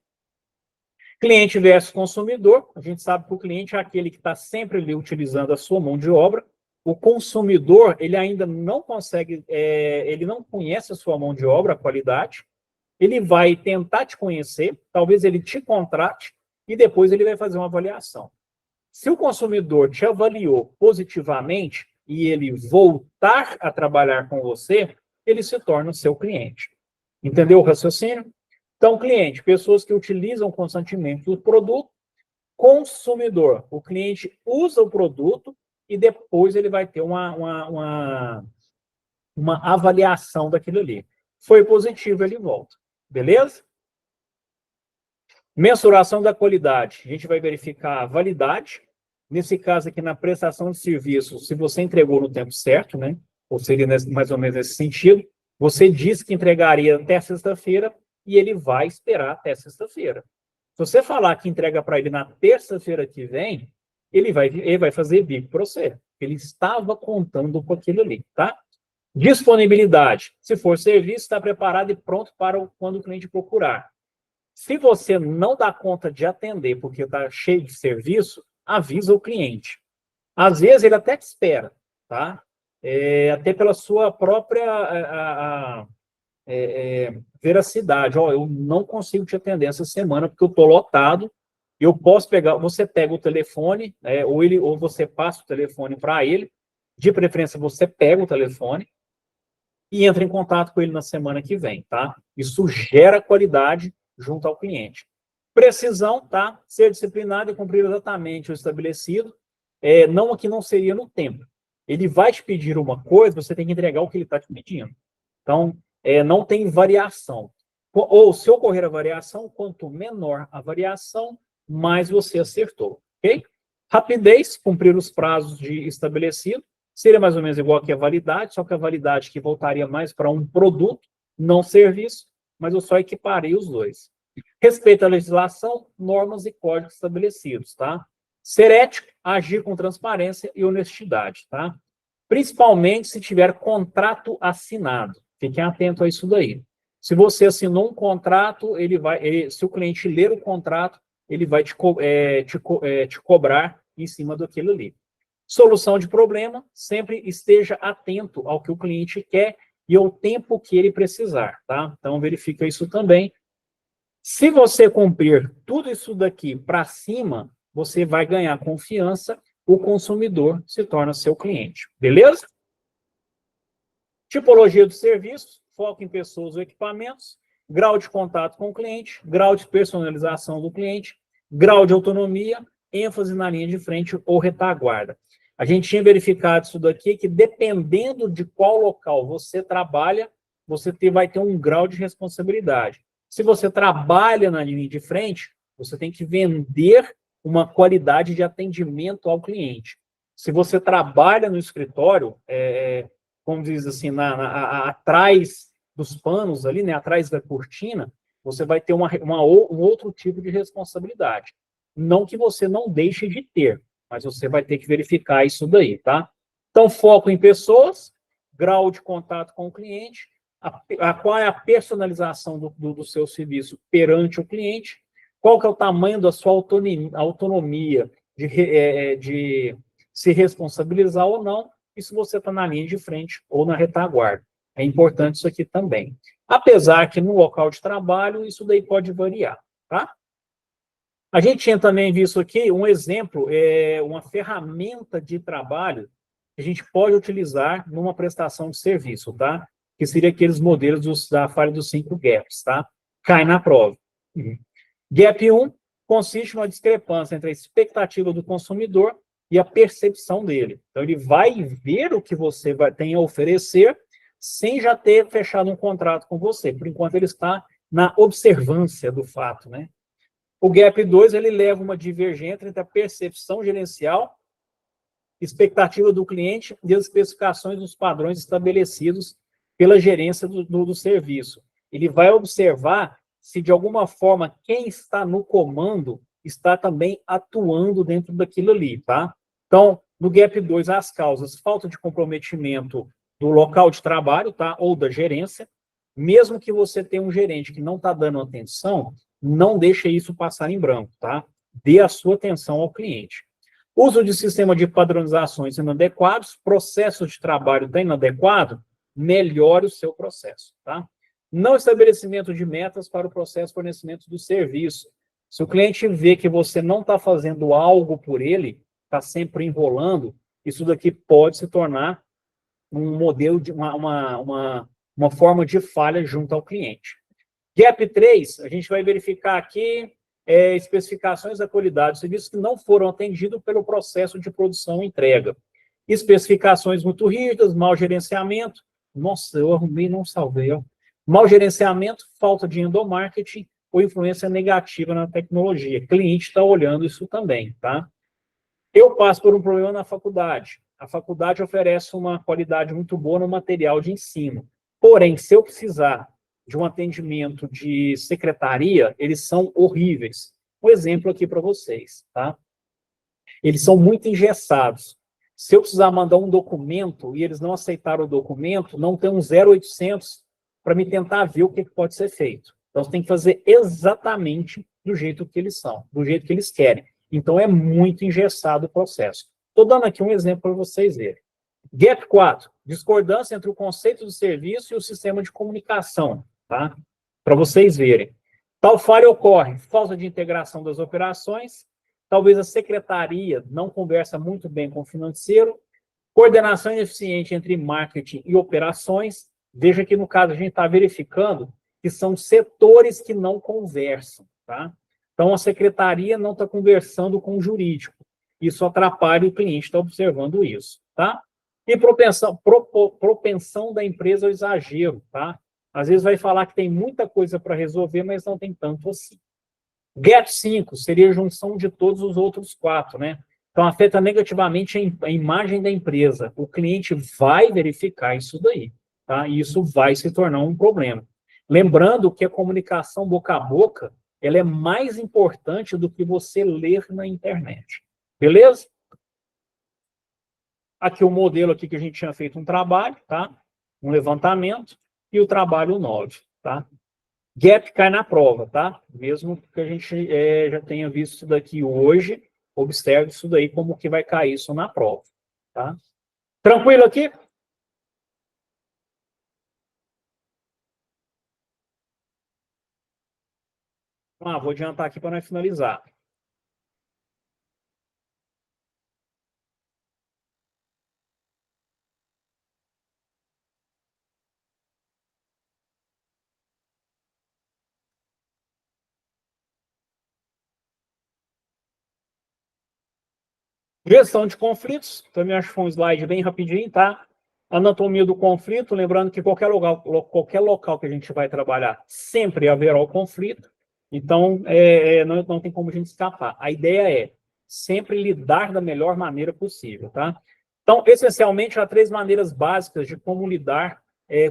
Cliente versus consumidor, a gente sabe que o cliente é aquele que está sempre ali utilizando a sua mão de obra. O consumidor, ele ainda não consegue, ele não conhece a sua mão de obra, a qualidade. Ele vai tentar te conhecer, talvez ele te contrate e depois ele vai fazer uma avaliação. Se o consumidor te avaliou positivamente e ele voltar a trabalhar com você, ele se torna o seu cliente. Entendeu o raciocínio? Então, cliente, pessoas que utilizam constantemente o produto. Consumidor, o cliente usa o produto e depois ele vai ter uma avaliação daquilo ali. Foi positivo, ele volta. Beleza? Mensuração da qualidade. A gente vai verificar a validade, Nesse caso aqui, na prestação de serviço, se você entregou no tempo certo, né? Ou seria mais ou menos nesse sentido, você disse que entregaria até sexta-feira e ele vai esperar até sexta-feira. Se você falar que entrega para ele na terça-feira que vem, ele vai fazer bico para você. Ele estava contando com aquilo ali, tá? Disponibilidade. Se for serviço, está preparado e pronto para quando o cliente procurar. Se você não dá conta de atender porque está cheio de serviço, avisa o cliente. Às vezes ele até te espera, tá? Até pela sua própria veracidade. Ó, eu não consigo te atender essa semana porque eu estou lotado. Eu posso pegar, você pega o telefone, ou você passa o telefone para ele. De preferência, você pega o telefone e entra em contato com ele na semana que vem, tá? Isso gera qualidade junto ao cliente. Precisão, tá? Ser disciplinado e cumprir exatamente o estabelecido. Não aqui não seria no tempo. Ele vai te pedir uma coisa, você tem que entregar o que ele está te pedindo. Então, não tem variação. Ou, se ocorrer a variação, quanto menor a variação, mais você acertou, ok? Rapidez, cumprir os prazos de estabelecido. Seria mais ou menos igual que a validade, só que a validade que voltaria mais para um produto, não serviço, mas eu só equiparei os dois. Respeito à legislação, normas e códigos estabelecidos, tá? Ser ético, agir com transparência e honestidade, tá? Principalmente se tiver contrato assinado. Fiquem atentos a isso daí. Se você assinou um contrato, se o cliente ler o contrato, ele vai te cobrar em cima daquilo ali. Solução de problema, sempre esteja atento ao que o cliente quer e ao tempo que ele precisar, tá? Então, verifica isso também. Se você cumprir tudo isso daqui para cima, você vai ganhar confiança, o consumidor se torna seu cliente, beleza? Tipologia do serviço, foco em pessoas ou equipamentos, grau de contato com o cliente, grau de personalização do cliente, grau de autonomia, ênfase na linha de frente ou retaguarda. A gente tinha verificado isso daqui, que dependendo de qual local você trabalha, você vai ter um grau de responsabilidade. Se você trabalha na linha de frente, você tem que vender uma qualidade de atendimento ao cliente. Se você trabalha no escritório, como diz assim, atrás dos panos ali, né, atrás da cortina, você vai ter um outro tipo de responsabilidade. Não que você não deixe de ter, mas você vai ter que verificar isso daí, tá? Então, foco em pessoas, grau de contato com o cliente, qual é a personalização do seu serviço perante o cliente, qual que é o tamanho da sua autonomia de se responsabilizar ou não, e se você está na linha de frente ou na retaguarda. É importante isso aqui também. Apesar que no local de trabalho, isso daí pode variar, tá? A gente tinha também visto aqui um exemplo, uma ferramenta de trabalho que a gente pode utilizar numa prestação de serviço, tá? Que seria aqueles modelos da falha dos 5 gaps, tá? Cai na prova. Gap 1 consiste numa discrepância entre a expectativa do consumidor e a percepção dele. Então, ele vai ver o que você tem a oferecer sem já ter fechado um contrato com você. Por enquanto, ele está na observância do fato, né? O Gap 2, ele leva uma divergência entre a percepção gerencial, expectativa do cliente e as especificações dos padrões estabelecidos pela gerência do serviço. Ele vai observar se, de alguma forma, quem está no comando está também atuando dentro daquilo ali, tá? Então, no Gap 2, as causas: falta de comprometimento do local de trabalho, tá? Ou da gerência. Mesmo que você tenha um gerente que não está dando atenção, não deixe isso passar em branco, tá? Dê a sua atenção ao cliente. Uso de sistema de padronizações inadequados, processo de trabalho inadequado, melhore o seu processo, tá? Não estabelecimento de metas para o processo de fornecimento do serviço. Se o cliente vê que você não está fazendo algo por ele, está sempre enrolando, isso daqui pode se tornar um modelo de uma forma de falha junto ao cliente. Gap 3, a gente vai verificar aqui especificações da qualidade de serviços que não foram atendidos pelo processo de produção e entrega. Especificações muito rígidas, mau gerenciamento. Nossa, eu arrumei e não salvei. Ó. Mau gerenciamento, falta de endomarketing ou influência negativa na tecnologia. O cliente está olhando isso também, tá? Eu passo por um problema na faculdade. A faculdade oferece uma qualidade muito boa no material de ensino. Porém, se eu precisar de um atendimento de secretaria, eles são horríveis. Um exemplo aqui para vocês, tá? Eles são muito engessados. Se eu precisar mandar um documento e eles não aceitaram o documento, não tem um 0800 para me tentar ver o que pode ser feito. Então, você tem que fazer exatamente do jeito que eles são, do jeito que eles querem. Então, é muito engessado o processo. Estou dando aqui um exemplo para vocês verem. Gap 4, discordância entre o conceito de serviço e o sistema de comunicação, tá? Para vocês verem. Tal falha ocorre, falta de integração das operações, talvez a secretaria não conversa muito bem com o financeiro, coordenação ineficiente entre marketing e operações. Veja que, no caso, a gente está verificando que são setores que não conversam, tá? Então, a secretaria não está conversando com o jurídico. Isso atrapalha, o cliente está observando isso, tá? E propensão da empresa ao exagero, tá? Às vezes vai falar que tem muita coisa para resolver, mas não tem tanto assim. Gap 5 seria a junção de todos os outros 4, né? Então, afeta negativamente a imagem da empresa. O cliente vai verificar isso daí, tá? E isso vai se tornar um problema. Lembrando que a comunicação boca a boca, ela é mais importante do que você ler na internet. Beleza? Aqui o modelo aqui que a gente tinha feito um trabalho, tá? Um levantamento e o trabalho 9, tá? Gap cai na prova, tá? Mesmo que a gente já tenha visto isso daqui hoje, observe isso daí como que vai cair isso na prova, tá? Tranquilo aqui? Vou adiantar aqui para nós finalizar. Gestão de conflitos, também acho que foi um slide bem rapidinho, tá? Anatomia do conflito, lembrando que qualquer local que a gente vai trabalhar, sempre haverá o conflito, então não tem como a gente escapar. A ideia é sempre lidar da melhor maneira possível, tá? Então, essencialmente, há 3 maneiras básicas de como lidar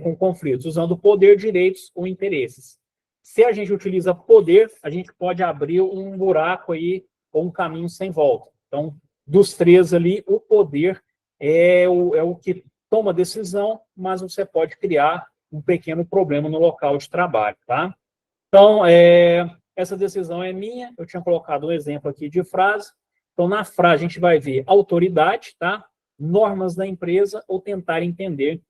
com conflitos, usando poder, direitos ou interesses. Se a gente utiliza poder, a gente pode abrir um buraco aí, ou um caminho sem volta. Então, dos 3 ali, o poder é o que toma decisão, mas você pode criar um pequeno problema no local de trabalho, tá? Então, essa decisão é minha, eu tinha colocado um exemplo aqui de frase. Então, na frase, a gente vai ver autoridade, tá? Normas da empresa, ou tentar entender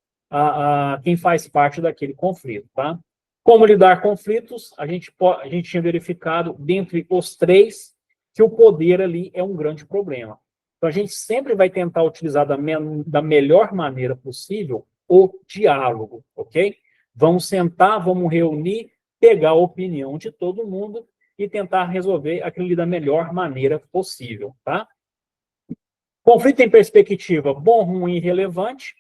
quem faz parte daquele conflito, tá? Como lidar com conflitos, a gente tinha verificado, dentre os 3, que o poder ali é um grande problema. Então, a gente sempre vai tentar utilizar da melhor maneira possível o diálogo, ok? Vamos sentar, vamos reunir, pegar a opinião de todo mundo e tentar resolver aquilo ali da melhor maneira possível, tá? Conflito em perspectiva, bom, ruim, relevante.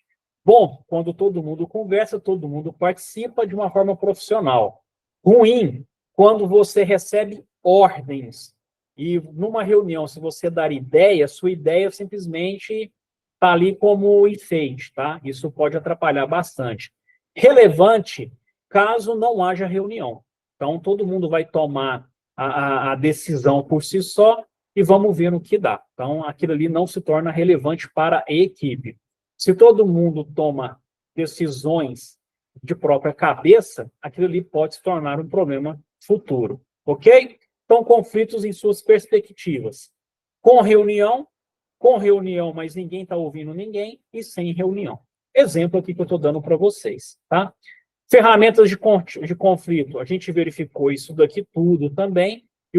Bom, quando todo mundo conversa, todo mundo participa de uma forma profissional. Ruim, quando você recebe ordens. E numa reunião, se você dar ideia, sua ideia simplesmente está ali como enfeite, tá? Isso pode atrapalhar bastante. Relevante, caso não haja reunião. Então, todo mundo vai tomar a decisão por si só e vamos ver no que dá. Então, aquilo ali não se torna relevante para a equipe. Se todo mundo toma decisões de própria cabeça, aquilo ali pode se tornar um problema futuro, ok? Então, conflitos em suas perspectivas. Com reunião, mas ninguém está ouvindo ninguém, e sem reunião. Exemplo aqui que eu estou dando para vocês, tá? Ferramentas de conflito, a gente verificou isso daqui tudo também, e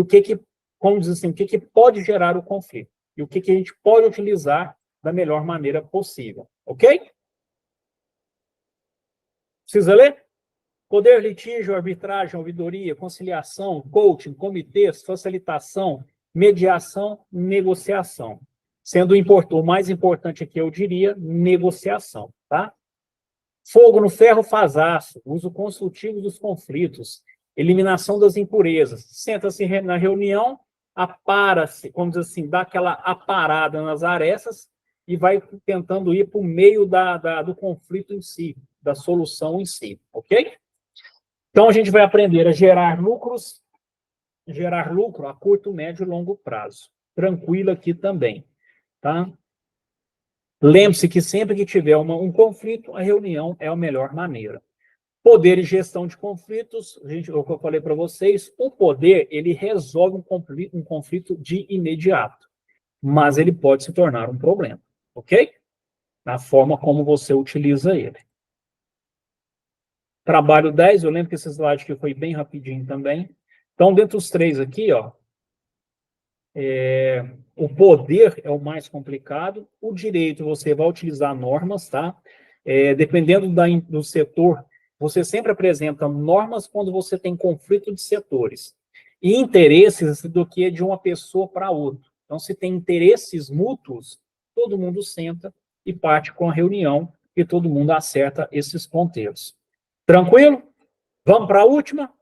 como diz assim, o que pode gerar o conflito, e o que a gente pode utilizar da melhor maneira possível, ok? Precisa ler? Poder, litígio, arbitragem, ouvidoria, conciliação, coaching, comitês, facilitação, mediação, negociação. Sendo o mais importante aqui, eu diria, negociação, tá? Fogo no ferro faz aço, uso consultivo dos conflitos, eliminação das impurezas. Senta-se na reunião, apara-se, vamos dizer assim, dá aquela aparada nas arestas e vai tentando ir para o meio do conflito em si, da solução em si, ok? Então, a gente vai aprender a gerar lucro a curto, médio e longo prazo. Tranquilo aqui também, tá? Lembre-se que sempre que tiver um conflito, a reunião é a melhor maneira. Poder e gestão de conflitos, o que eu falei para vocês, o poder, ele resolve um conflito de imediato, mas ele pode se tornar um problema, ok? Na forma como você utiliza ele. Trabalho 10, eu lembro que esse slide aqui foi bem rapidinho também. Então, dentre os três aqui, ó, o poder é o mais complicado, o direito você vai utilizar normas, tá? Dependendo do setor, você sempre apresenta normas quando você tem conflito de setores. E interesses do que de uma pessoa para outra. Então, se tem interesses mútuos, todo mundo senta e parte com a reunião e todo mundo acerta esses ponteiros. Tranquilo? Vamos para a última?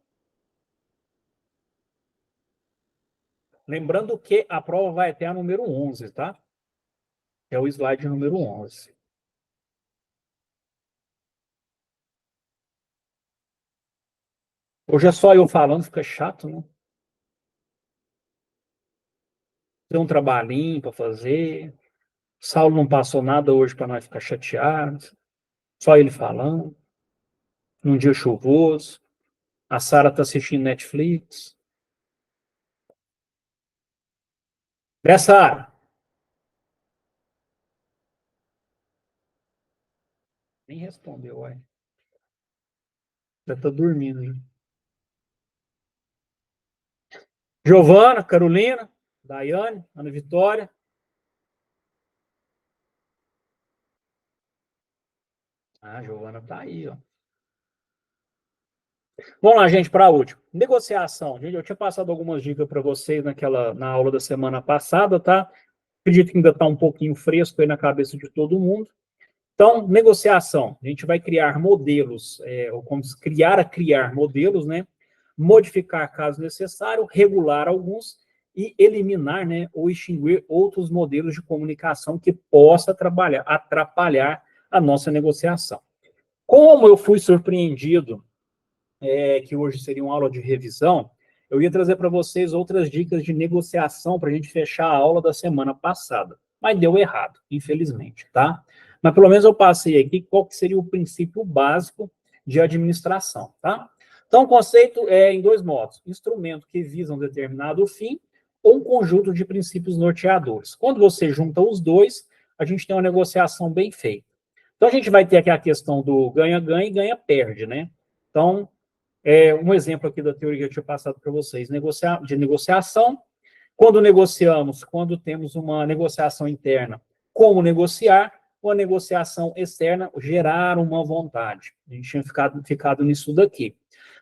Lembrando que a prova vai até a número 11, tá? É o slide número 11. Hoje é só eu falando, fica chato, né? Tem um trabalhinho para fazer. Saulo não passou nada hoje para nós ficar chateados. Só ele falando. Num dia chuvoso. A Sara está assistindo Netflix. Sara? Nem respondeu, uai. Já está dormindo. Já. Giovana, Carolina, Daiane, Ana Vitória. Ah, Giovana tá aí, ó. Vamos lá, gente, para a última. Negociação. Gente, eu tinha passado algumas dicas para vocês na aula da semana passada, tá? Acredito que ainda está um pouquinho fresco aí na cabeça de todo mundo. Então, negociação. A gente vai criar modelos, ou como criar modelos, né? Modificar caso necessário, regular alguns e eliminar, né, ou extinguir outros modelos de comunicação que possa atrapalhar a nossa negociação. Como eu fui surpreendido que hoje seria uma aula de revisão, eu ia trazer para vocês outras dicas de negociação para a gente fechar a aula da semana passada. Mas deu errado, infelizmente, tá? Mas pelo menos eu passei aqui qual que seria o princípio básico de administração, tá? Então, o conceito é em dois modos: instrumento que visa um determinado fim ou um conjunto de princípios norteadores. Quando você junta os dois, a gente tem uma negociação bem feita. Então, a gente vai ter aqui a questão do ganha-ganha e ganha-perde, né? Então, um exemplo aqui da teoria que eu tinha passado para vocês, de negociação. Quando temos uma negociação interna, como negociar, ou a negociação externa, gerar uma vontade. A gente tinha ficado nisso daqui.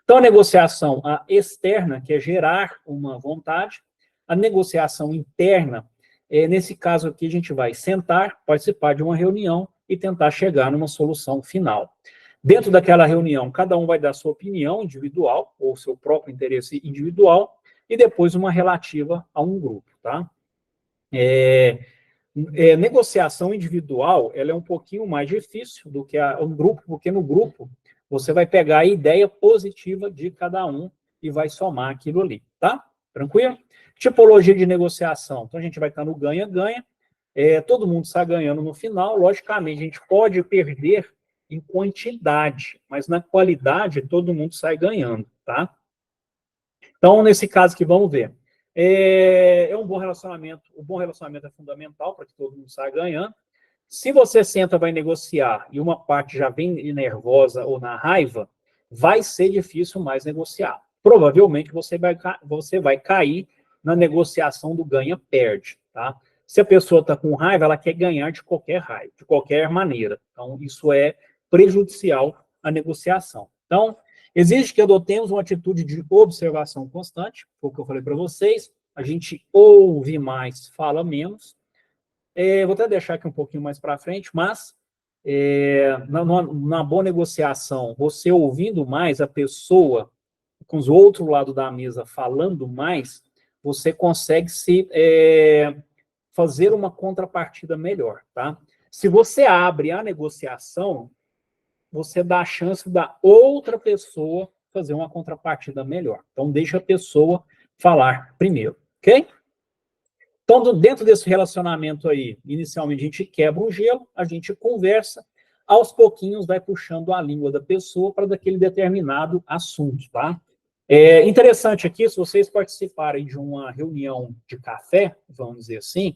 Então, a negociação externa, que é gerar uma vontade, a negociação interna, nesse caso aqui, a gente vai sentar, participar de uma reunião e tentar chegar numa solução final. Dentro daquela reunião, cada um vai dar sua opinião individual, ou seu próprio interesse individual, e depois uma relativa a um grupo, tá? Negociação individual, ela é um pouquinho mais difícil do que um grupo, porque no grupo você vai pegar a ideia positiva de cada um e vai somar aquilo ali, tá? Tranquilo? Tipologia de negociação. Então, a gente vai estar no ganha-ganha, todo mundo está ganhando no final. Logicamente, a gente pode perder em quantidade, mas na qualidade todo mundo sai ganhando, tá? Então, nesse caso aqui, vamos ver. Um bom relacionamento. O bom relacionamento é fundamental para que todo mundo saia ganhando. Se você senta, vai negociar e uma parte já vem nervosa ou na raiva, vai ser difícil mais negociar. Provavelmente você vai cair na negociação do ganha-perde, tá? Se a pessoa está com raiva, ela quer ganhar de qualquer maneira. Então, isso é prejudicial à negociação. Então, exige que adotemos uma atitude de observação constante, foi o que eu falei para vocês. A gente ouve mais, fala menos. Vou até deixar aqui um pouquinho mais para frente, mas na boa negociação, você ouvindo mais a pessoa com os outros lados da mesa falando mais, você consegue fazer uma contrapartida melhor, tá? Se você abre a negociação, você dá a chance da outra pessoa fazer uma contrapartida melhor. Então, deixa a pessoa falar primeiro, ok? Então, dentro desse relacionamento aí, inicialmente a gente quebra o gelo, a gente conversa, aos pouquinhos vai puxando a língua da pessoa para daquele determinado assunto, tá? É interessante aqui, se vocês participarem de uma reunião de café, vamos dizer assim,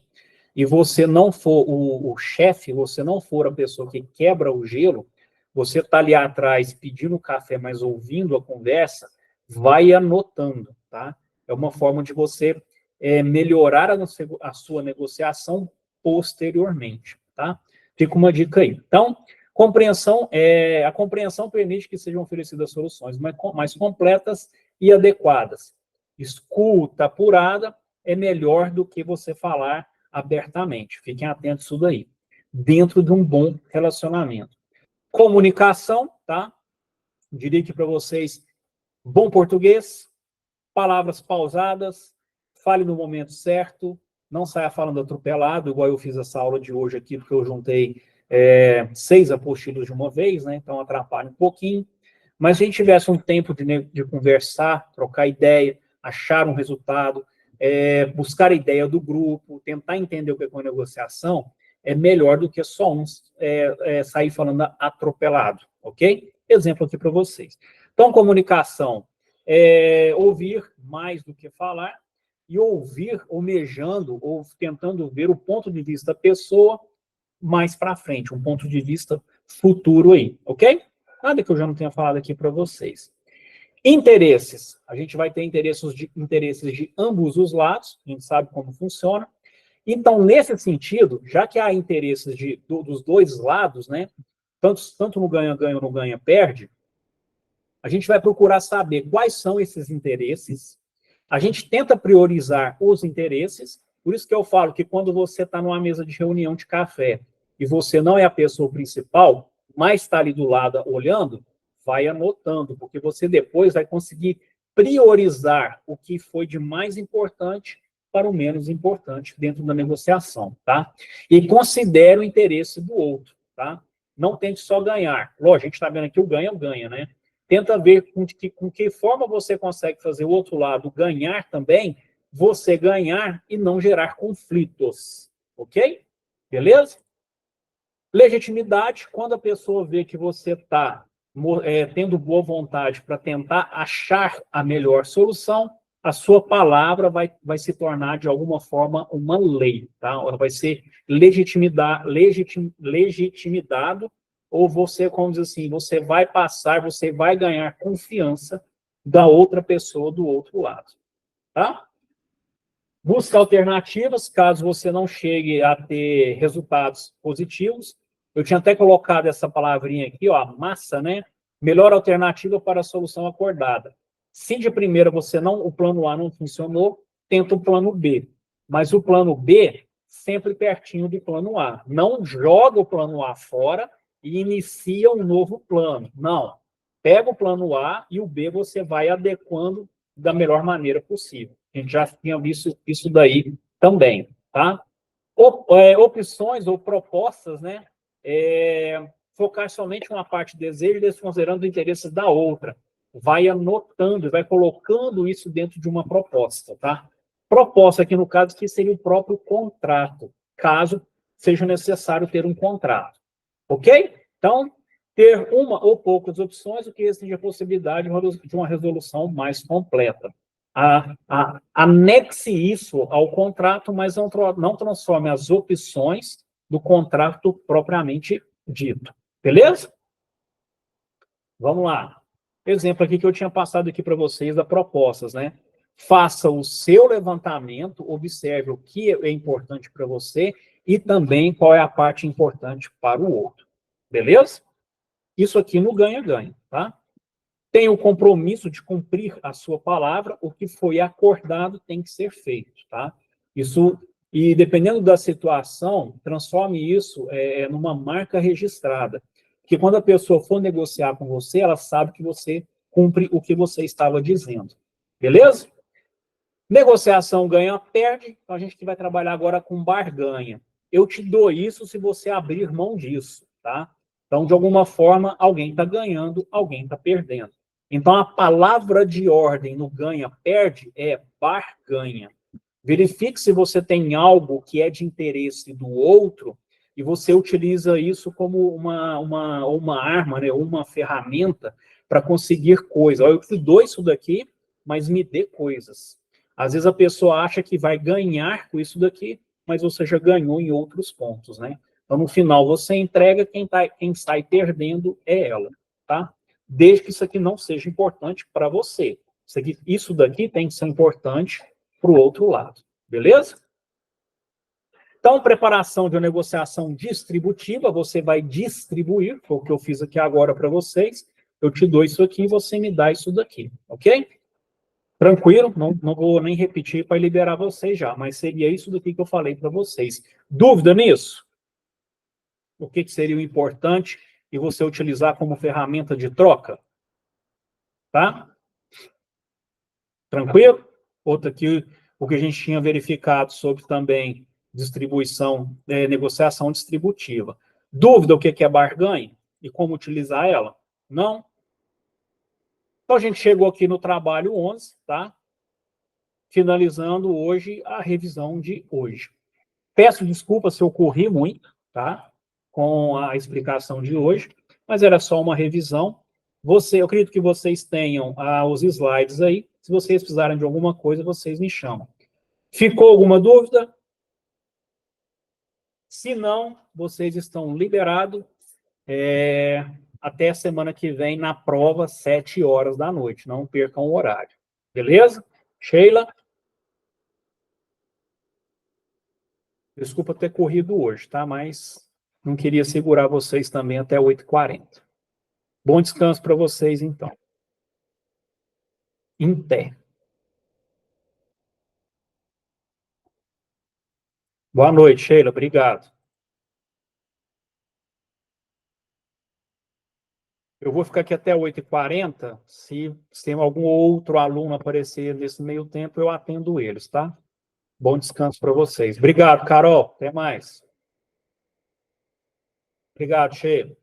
e você não for o chefe, você não for a pessoa que quebra o gelo, você está ali atrás pedindo café, mas ouvindo a conversa, vai anotando, tá? É uma forma de você melhorar a sua negociação posteriormente, tá? Fica uma dica aí. Então, a compreensão permite que sejam oferecidas soluções mais completas e adequadas. Escuta apurada é melhor do que você falar abertamente. Fiquem atentos a isso daí. Dentro de um bom relacionamento. Comunicação, tá? Diria aqui para vocês, bom português, palavras pausadas, fale no momento certo, não saia falando atropelado, igual eu fiz essa aula de hoje aqui, porque eu juntei 6 apostilas de uma vez, né? Então atrapalha um pouquinho. Mas se a gente tivesse um tempo de conversar, trocar ideia, achar um resultado, buscar a ideia do grupo, tentar entender o que é uma negociação, é melhor do que só sair falando atropelado, ok? Exemplo aqui para vocês. Então, comunicação ouvir mais do que falar e ouvir almejando ou tentando ver o ponto de vista da pessoa mais para frente, um ponto de vista futuro aí, ok? Nada que eu já não tenha falado aqui para vocês. Interesses. A gente vai ter interesses de ambos os lados, a gente sabe como funciona. Então, nesse sentido, já que há interesses dos dois lados, né, tanto no ganha-ganha ou no ganha-perde, a gente vai procurar saber quais são esses interesses, a gente tenta priorizar os interesses, por isso que eu falo que quando você está numa mesa de reunião de café e você não é a pessoa principal, mas está ali do lado olhando, vai anotando, porque você depois vai conseguir priorizar o que foi de mais importante para o menos importante dentro da negociação, tá? E considere o interesse do outro, tá? Não tente só ganhar. Lógico, a gente está vendo aqui o ganha, né? Tenta ver com que forma você consegue fazer o outro lado ganhar também, você ganhar e não gerar conflitos, ok? Beleza? Legitimidade, quando a pessoa vê que você está tendo boa vontade para tentar achar a melhor solução, a sua palavra vai se tornar, de alguma forma, uma lei, tá? Ela vai ser legitimidado, ou você, como diz assim, você vai passar, você vai ganhar confiança da outra pessoa do outro lado, tá? Busca alternativas, caso você não chegue a ter resultados positivos. Eu tinha até colocado essa palavrinha aqui, ó, massa, né? Melhor alternativa para a solução acordada. Se de primeira o plano A não funcionou, tenta o plano B. Mas o plano B, sempre pertinho do plano A. Não joga o plano A fora e inicia um novo plano. Não. Pega o plano A e o B você vai adequando da melhor maneira possível. A gente já tinha visto isso daí também, tá? Opções ou propostas, né? Focar somente uma parte do desejo, desconsiderando os interesses da outra. Vai anotando, vai colocando isso dentro de uma proposta, tá? Proposta aqui, no caso, que seria o próprio contrato, caso seja necessário ter um contrato. Ok? Então, ter uma ou poucas opções, o que restringe a possibilidade de uma resolução mais completa. Anexe isso ao contrato, mas não transforme as opções do contrato propriamente dito. Beleza? Vamos lá. Exemplo aqui que eu tinha passado aqui para vocês da propostas, né? Faça o seu levantamento, observe o que é importante para você e também qual é a parte importante para o outro. Beleza? Isso aqui no ganha-ganha, tá? Tem o compromisso de cumprir a sua palavra, o que foi acordado tem que ser feito, tá? Isso, e dependendo da situação, transforme isso numa marca registrada. Porque quando a pessoa for negociar com você, ela sabe que você cumpre o que você estava dizendo. Beleza? Negociação ganha-perde, então a gente vai trabalhar agora com barganha. Eu te dou isso se você abrir mão disso, tá? Então, de alguma forma, alguém está ganhando, alguém está perdendo. Então, a palavra de ordem no ganha-perde é barganha. Verifique se você tem algo que é de interesse do outro e você utiliza isso como uma arma, né, uma ferramenta para conseguir coisas. Eu te dou isso daqui, mas me dê coisas. Às vezes a pessoa acha que vai ganhar com isso daqui, mas você já ganhou em outros pontos, né? Então, no final, você entrega, quem sai perdendo é ela, tá? Desde que isso aqui não seja importante para você. Isso daqui tem que ser importante para o outro lado, beleza? Então, preparação de uma negociação distributiva, você vai distribuir, foi o que eu fiz aqui agora para vocês. Eu te dou isso aqui e você me dá isso daqui, ok? Tranquilo, não vou nem repetir para liberar vocês já, mas seria isso daqui que eu falei para vocês. Dúvida nisso? O que seria o importante e você utilizar como ferramenta de troca? Tá? Tranquilo? Outro aqui, o que a gente tinha verificado sobre também distribuição, negociação distributiva. Dúvida o que é barganha e como utilizar ela? Não? Então a gente chegou aqui no trabalho 11, tá? Finalizando hoje a revisão de hoje. Peço desculpas se eu corri muito, tá? Com a explicação de hoje, mas era só uma revisão. Eu acredito que vocês tenham os slides aí. Se vocês precisarem de alguma coisa, vocês me chamam. Ficou alguma dúvida? Se não, vocês estão liberados até a semana que vem na prova, 7 horas da noite. Não percam o horário. Beleza? Sheila? Desculpa ter corrido hoje, tá? Mas não queria segurar vocês também até 8h40. Bom descanso para vocês, então. Em pé. Boa noite, Sheila. Obrigado. Eu vou ficar aqui até 8h40. Se tem algum outro aluno aparecer nesse meio tempo, eu atendo eles, tá? Bom descanso para vocês. Obrigado, Carol. Até mais. Obrigado, Sheila.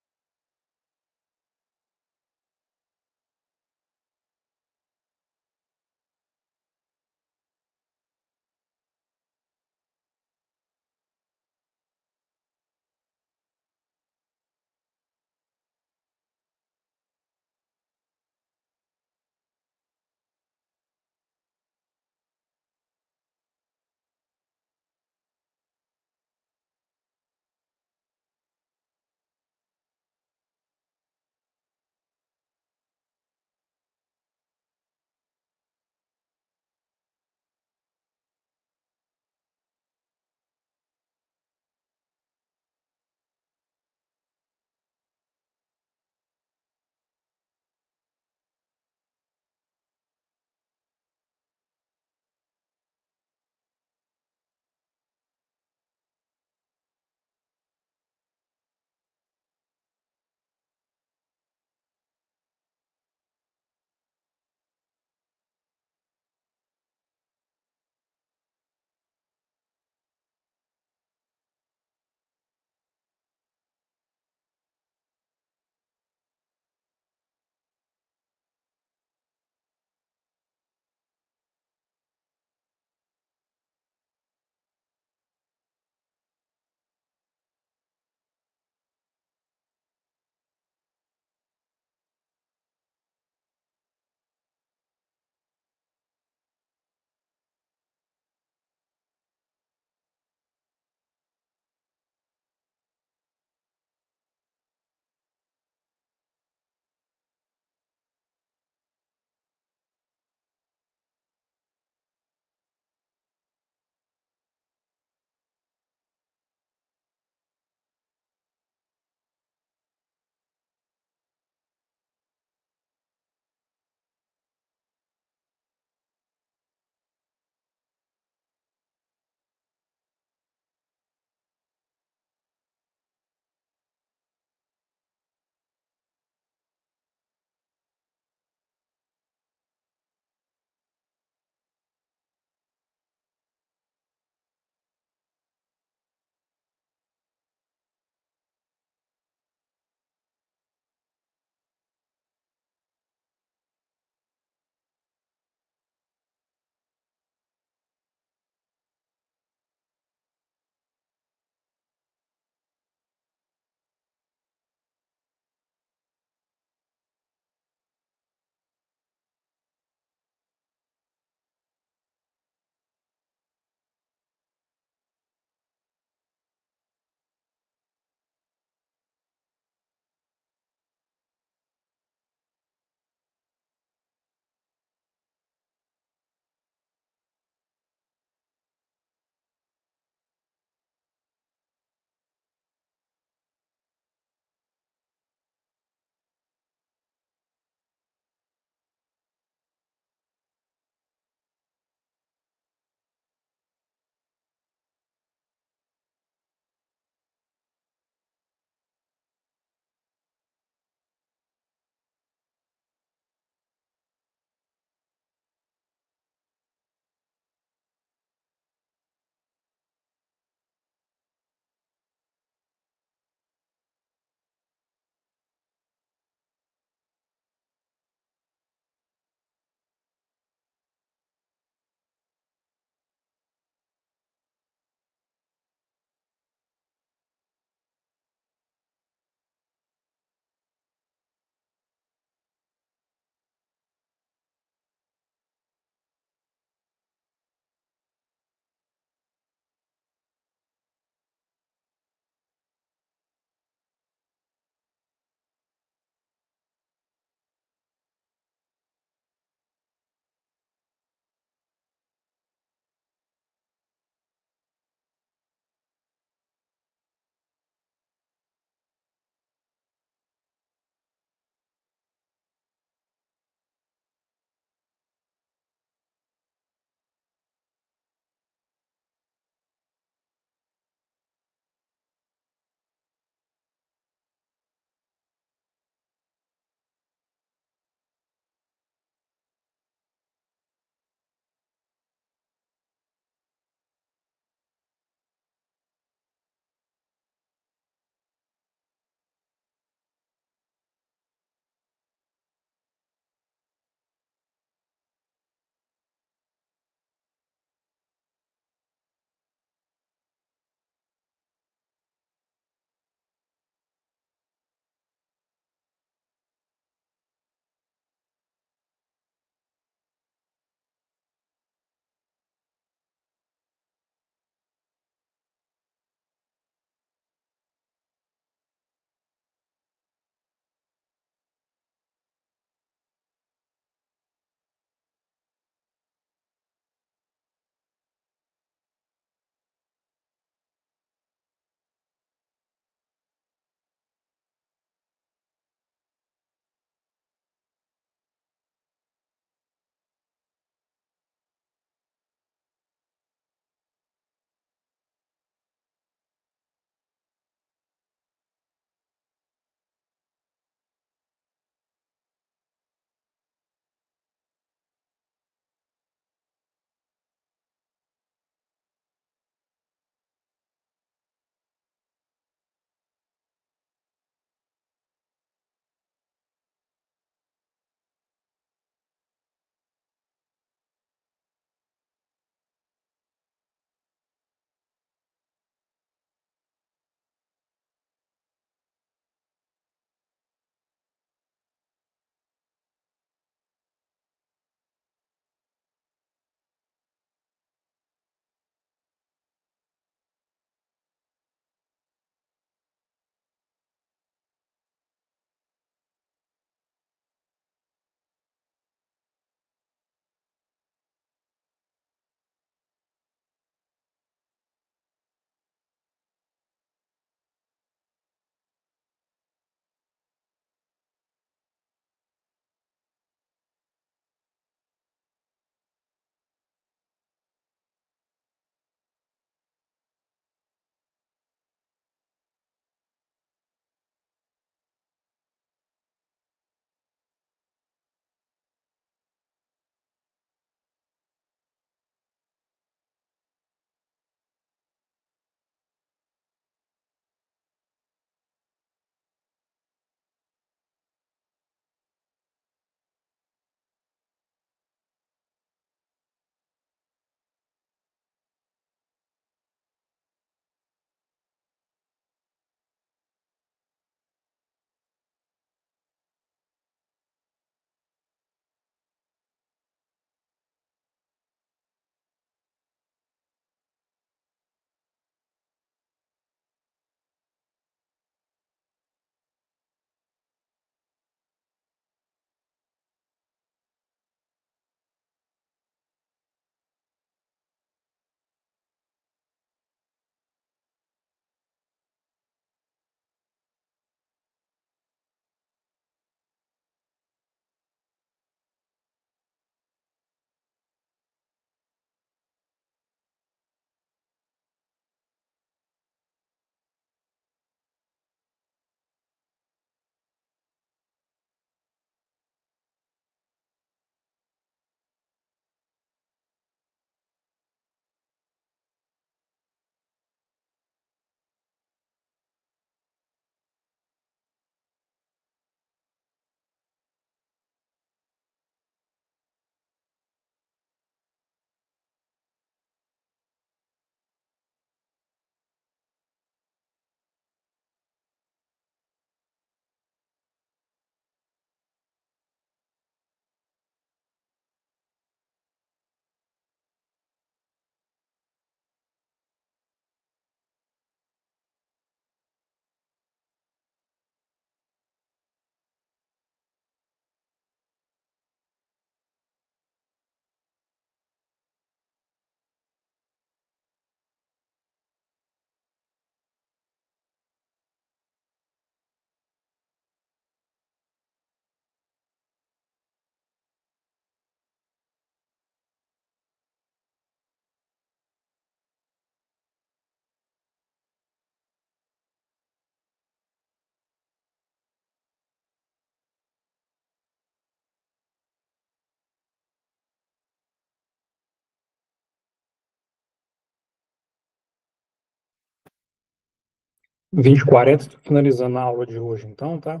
20h40, tô finalizando a aula de hoje, então, tá?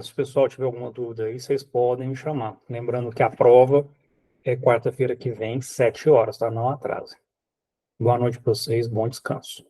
Se o pessoal tiver alguma dúvida aí, vocês podem me chamar. Lembrando que a prova é quarta-feira que vem, 7 horas, tá? Não atrasa. Boa noite para vocês, bom descanso.